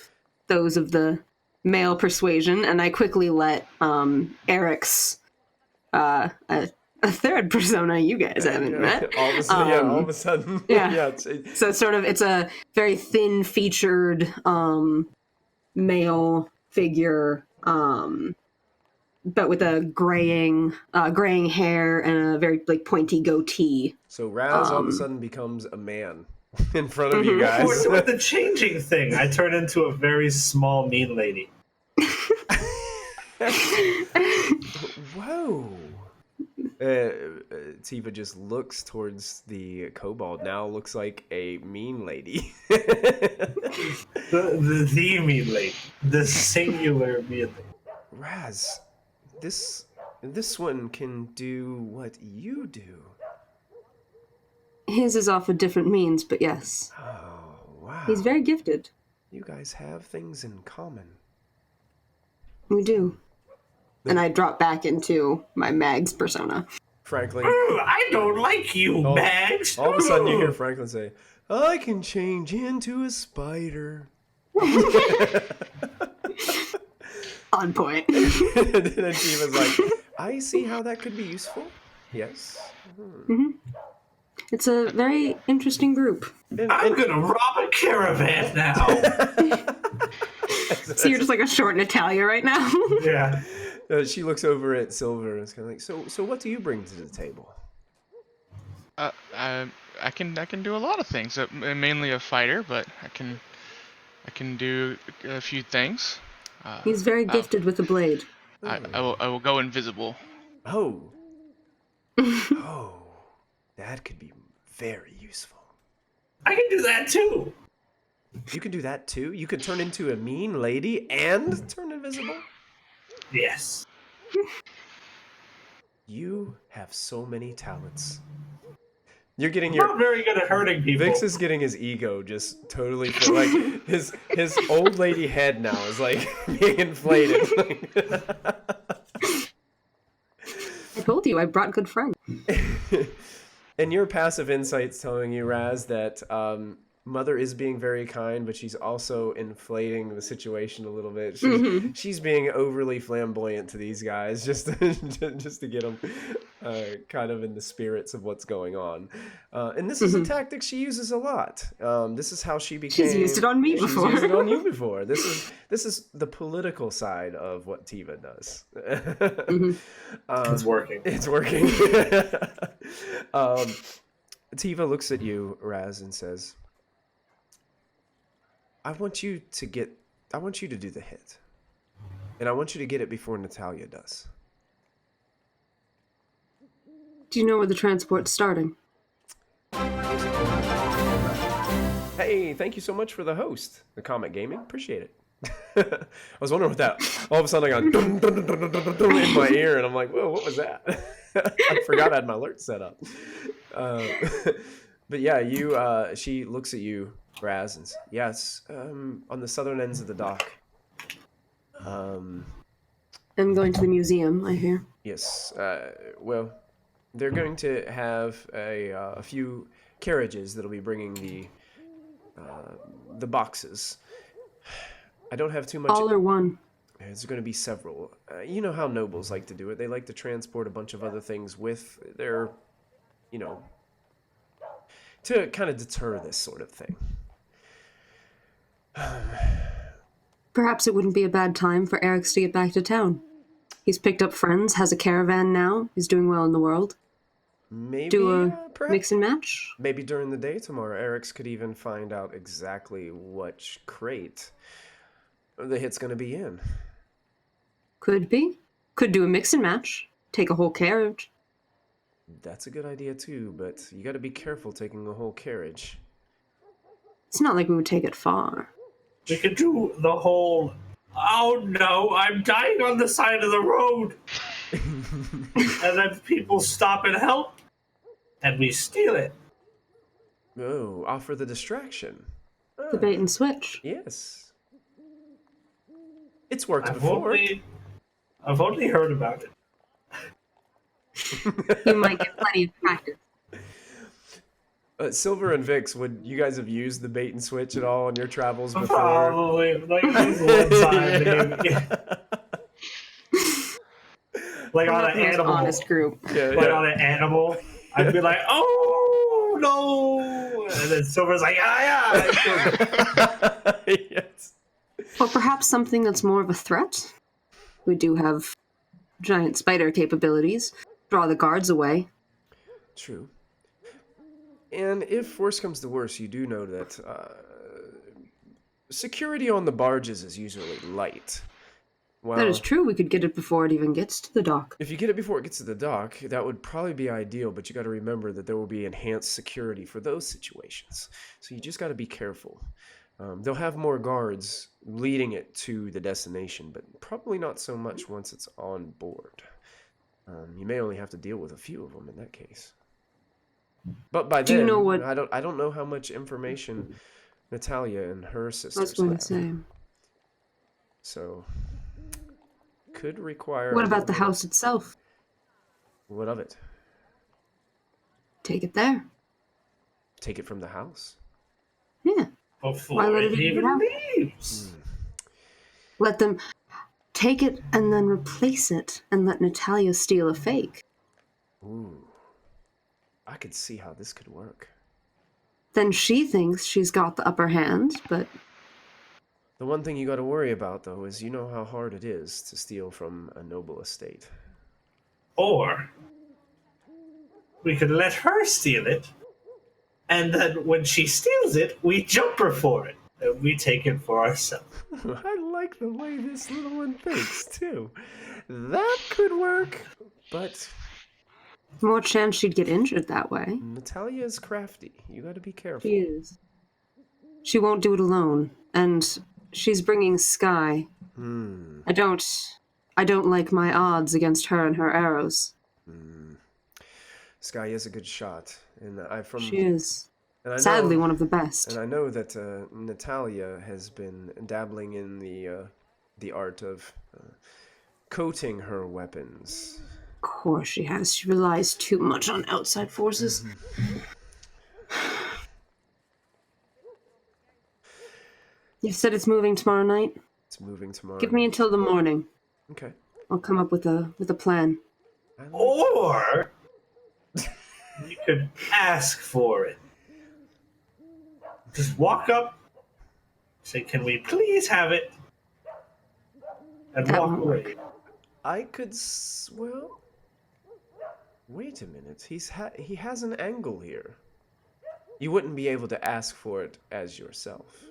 those of the male persuasion, and I quickly let Eric's a third persona you guys haven't met. All of a sudden. Yeah. So it's a very thin-featured male figure, but with a graying hair and a very pointy goatee. So Raz all of a sudden becomes a man in front of you guys. With the changing thing, I turn into a very small, mean lady. Whoa. Tiva just looks towards the kobold. Now looks like a mean lady. The mean lady. The singular mean lady. Raz, this one can do what you do. His is off a different means, but yes. Oh, wow. He's very gifted. You guys have things in common. We do. And I drop back into my Mags persona. Franklin. Ooh, I don't like you, Mags. All of a sudden you hear Franklin say, I can change into a spider. On point. And then she was like, I see how that could be useful. Yes. Mm-hmm. It's a very interesting group. I'm gonna rob a caravan now. So you're just like a short Natalia right now? Yeah. She looks over at Silver and is kind of like, so what do you bring to the table? I can do a lot of things. I'm mainly a fighter, but I can do a few things. He's very gifted with a blade. I will go invisible. Oh. Oh. That could be very useful. I can do that too. You can do that too? You could turn into a mean lady and turn invisible? Yes. You have so many talents. You're getting I'm your... not very good at hurting people. Vix is getting his ego just totally... Like, his old lady head now is, like, being inflated. I told you, I brought good friends. And your passive insight's telling you, Raz, that Mother is being very kind, but she's also inflating the situation a little bit. She's being overly flamboyant to these guys just to get them kind of in the spirits of what's going on. And this is a tactic she uses a lot. This is how she became... She's used it on me before. She's used it on you before. This is the political side of what Tiva does. It's working. It's working. Tiva looks at you, Raz, and says, I want you to do the hit. And I want you to get it before Natalia does. Do you know where the transport's starting? Hey, thank you so much for the host, the Comet Gaming. Appreciate it. I was wondering what that... All of a sudden I got dun, dun, dun, dun, dun, dun, in my ear, and I'm like, whoa, what was that? I forgot I had my alert set up. But yeah, she looks at you, Raz, and says, yes, on the southern ends of the dock. I'm going to the museum, I hear. Yes, well, they're going to have a few carriages that'll be bringing the boxes. I don't have too much... All or one? There's going to be several. You know how nobles like to do it. They like to transport a bunch of other things with their, to kind of deter this sort of thing. Perhaps it wouldn't be a bad time for Eric's to get back to town. He's picked up friends, has a caravan now, he's doing well in the world. Maybe Do a perhaps, mix and match? Maybe during the day tomorrow, Eric's could even find out exactly which crate the hit's going to be in. Could be. Could do a mix and match. Take a whole carriage. That's a good idea too, but you got to be careful taking a whole carriage. It's not like we would take it far. We could do the whole, oh no, I'm dying on the side of the road. And then people stop and help, and we steal it. Oh, offer the distraction. The bait and switch. Yes. It's worked before. I've only heard about it. You might get plenty of practice. Silver and Vix, would you guys have used the bait and switch at all on your travels before? Probably, like at least one time, maybe. Like on an animal. Honest group. On an animal, I'd be like, oh no, and then Silver's like, yeah. Yes. Or perhaps something that's more of a threat. We do have giant spider capabilities. Draw the guards away. True. And if worse comes to worse, you do know that security on the barges is usually light. Well, that is true. We could get it before it even gets to the dock. If you get it before it gets to the dock, that would probably be ideal, but you got to remember that there will be enhanced security for those situations. So you just got to be careful. They'll have more guards leading it to the destination, but probably not so much once it's on board. You may only have to deal with a few of them in that case. But by Do you then, know what? I don't know how much information Natalia and her I was sisters going have. to say. So could require. What a about little the bit house itself? What of it? Take it there. Take it from the house. Yeah. Why Before let it it even get even out? leaves. Let them take it and then replace it, and let Natalia steal a fake. Ooh, I could see how this could work. Then she thinks she's got the upper hand, but The one thing you got to worry about, though, is you know how hard it is to steal from a noble estate. Or we could let her steal it, and then when she steals it, we jump her for it. And we take it for ourselves. I like the way this little one thinks, too. That could work, but more chance she'd get injured that way. Natalia is crafty. You got to be careful. She is. She won't do it alone, and she's bringing Sky. I don't like my odds against her and her arrows. Sky is a good shot, and She is. and I Sadly, know, one of the best. and I know that Natalia has been dabbling in the art of coating her weapons. Of course she has. She relies too much on outside forces. You said it's moving tomorrow night? It's moving tomorrow. Give me until the morning. Okay. I'll come up with a plan. Or you could ask for it. Just walk up, say, "Can we please have it?" And That walk won't away. work. I could. Well, wait a minute. He has an angle here. You wouldn't be able to ask for it as yourself.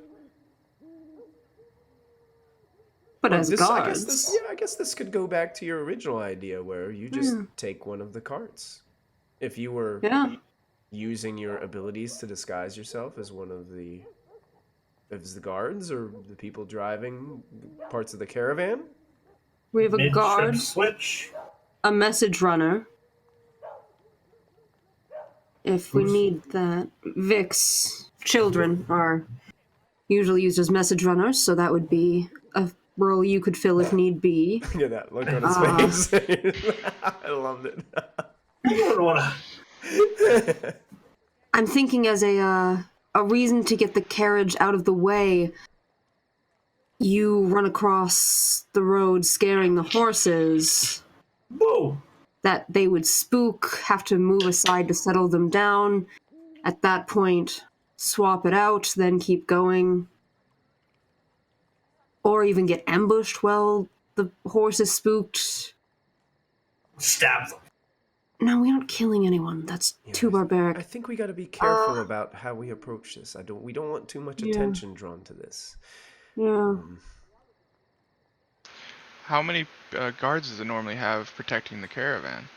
But as guards, I guess this could go back to your original idea where you just take one of the carts. If you were using your abilities to disguise yourself as one of the guards or the people driving parts of the caravan. we have a Mid-trip guard, switch. a message runner. If we need that. Vic's children are usually used as message runners, so that would be a role you could fill if need be. Look at that look on his face. I loved it. You don't want to. I'm thinking as a reason to get the carriage out of the way. You run across the road scaring the horses. Boo! That they would spook, have to move aside to settle them down. At that point, swap it out, then keep going. Or even get ambushed while the horse is spooked. Stab them. No, we aren't killing anyone. That's too barbaric. I think we got to be careful about how we approach this. We don't want too much attention drawn to this. Yeah. How many guards does it normally have protecting the caravan?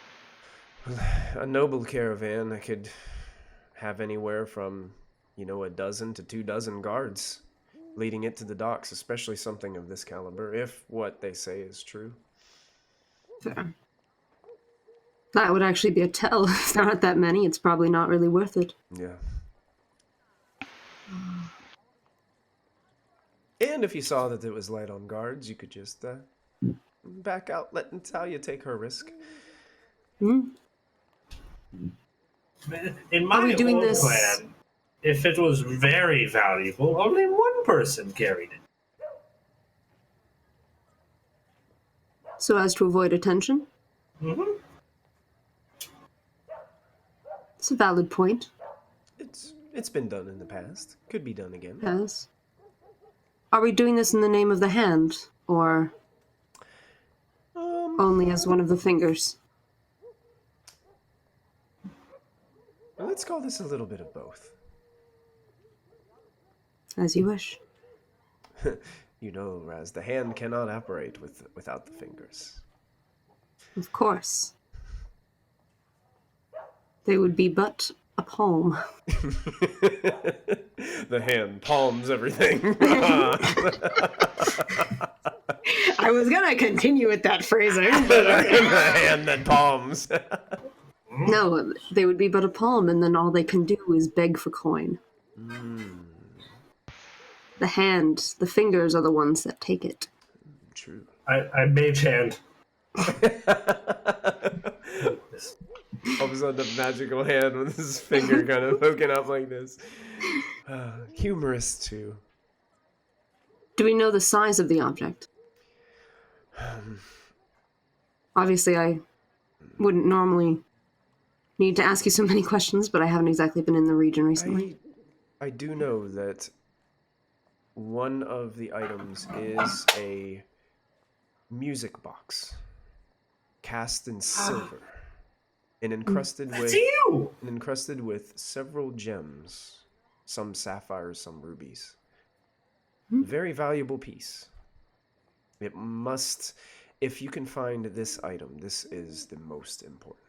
A noble caravan that could have anywhere from, a dozen to 24 guards leading it to the docks, especially something of this caliber, if what they say is true. Fair. That would actually be a tell. If there aren't that many, it's probably not really worth it. Yeah. And if you saw that it was light on guards, you could just back out, let Natalia take her risk. In my we doing old this- plan, if it was very valuable, only one person carried it. So as to avoid attention? Mm-hmm. It's a valid point. It's been done in the past. Could be done again. Yes. Are we doing this in the name of the hand, or only as one of the fingers? Let's call this a little bit of both. As you wish. Raz, the hand cannot operate without the fingers. Of course. They would be but a palm. The hand palms everything. I was gonna continue with that phrasing, but The hand that palms. no, they would be but a palm, and then all they can do is beg for coin. The hand, the fingers are the ones that take it. True. I mage hand. All of a sudden, a magical hand with his finger kind of poking up like this. Humorous, too. Do we know the size of the object? Obviously, I wouldn't normally need to ask you so many questions, but I haven't exactly been in the region recently. I do know that one of the items is a music box cast in silver and encrusted That's with you! several gems, some sapphires, some rubies. Very valuable piece. It must, if you can find this item, this is the most important.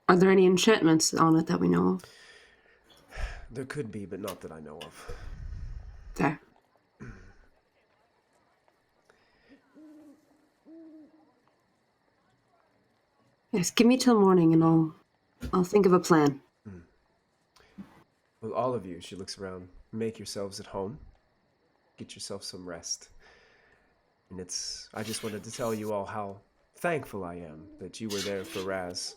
Are there any enchantments on it that we know of? There could be, but not that I know of. There. Yes, give me till morning and I'll think of a plan. Well, all of you, she looks around, make yourselves at home. Get yourself some rest. And I just wanted to tell you all how thankful I am that you were there for Raz.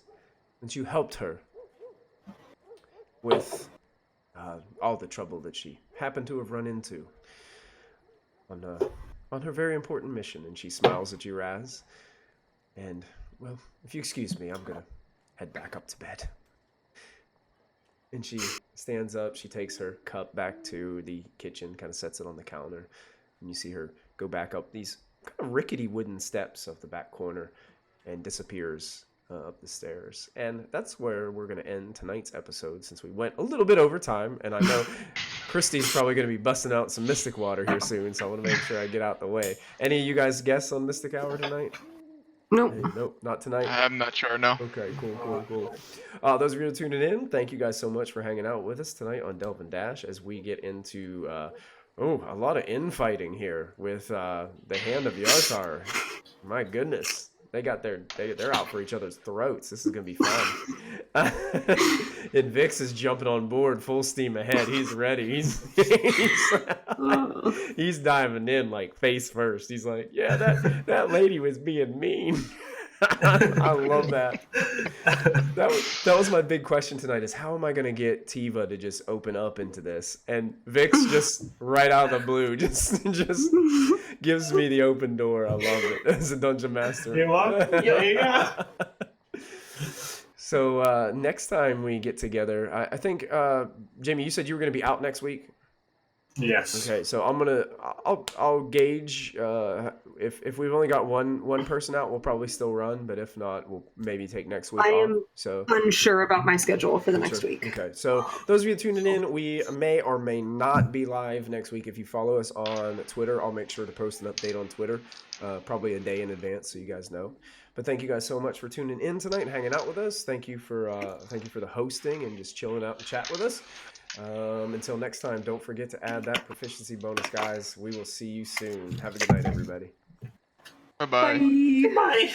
That you helped her with all the trouble that she happened to have run into on her very important mission. And she smiles at you, Raz. And, well, if you excuse me, I'm going to head back up to bed. And she stands up, she takes her cup back to the kitchen, kind of sets it on the counter. And you see her go back up these kind of rickety wooden steps of the back corner and disappears up the stairs. And that's where we're going to end tonight's episode, since we went a little bit over time. And I know Christy's probably going to be busting out some Mystic Water here soon, so I want to make sure I get out the way. Any of you guys guess on Mystic Hour tonight? Nope. Nope, not tonight. I'm not sure, no. Okay, cool. Those of you who are tuning in, thank you guys so much for hanging out with us tonight on Delve and Dash as we get into a lot of infighting here with the Hand of Yartar. My goodness. They're out for each other's throats. This is gonna be fun. And Vix is jumping on board full steam ahead. He's ready. He's diving in like face first. He's like, yeah, that lady was being mean. I love that. That was my big question tonight, is how am I going to get Tiva to just open up into this? And Vix just right out of the blue just gives me the open door. I love it as a dungeon master. You want? Yeah. So next time we get together, I think, Jamie, you said you were going to be out next week? Yes. Okay, so I'll gauge if we've only got one person out, we'll probably still run, but if not, we'll maybe take next week I off. am So unsure about my schedule for the next week. Okay, so those of you tuning in, we may or may not be live next week. If you follow us on Twitter, I'll make sure to post an update on Twitter, probably a day in advance, so you guys know. But thank you guys so much for tuning in tonight and hanging out with us. Thank you for the hosting and just chilling out and chat with us. Until next time, don't forget to add that proficiency bonus, guys. We will see you soon. Have a good night, everybody. Bye-bye. Bye.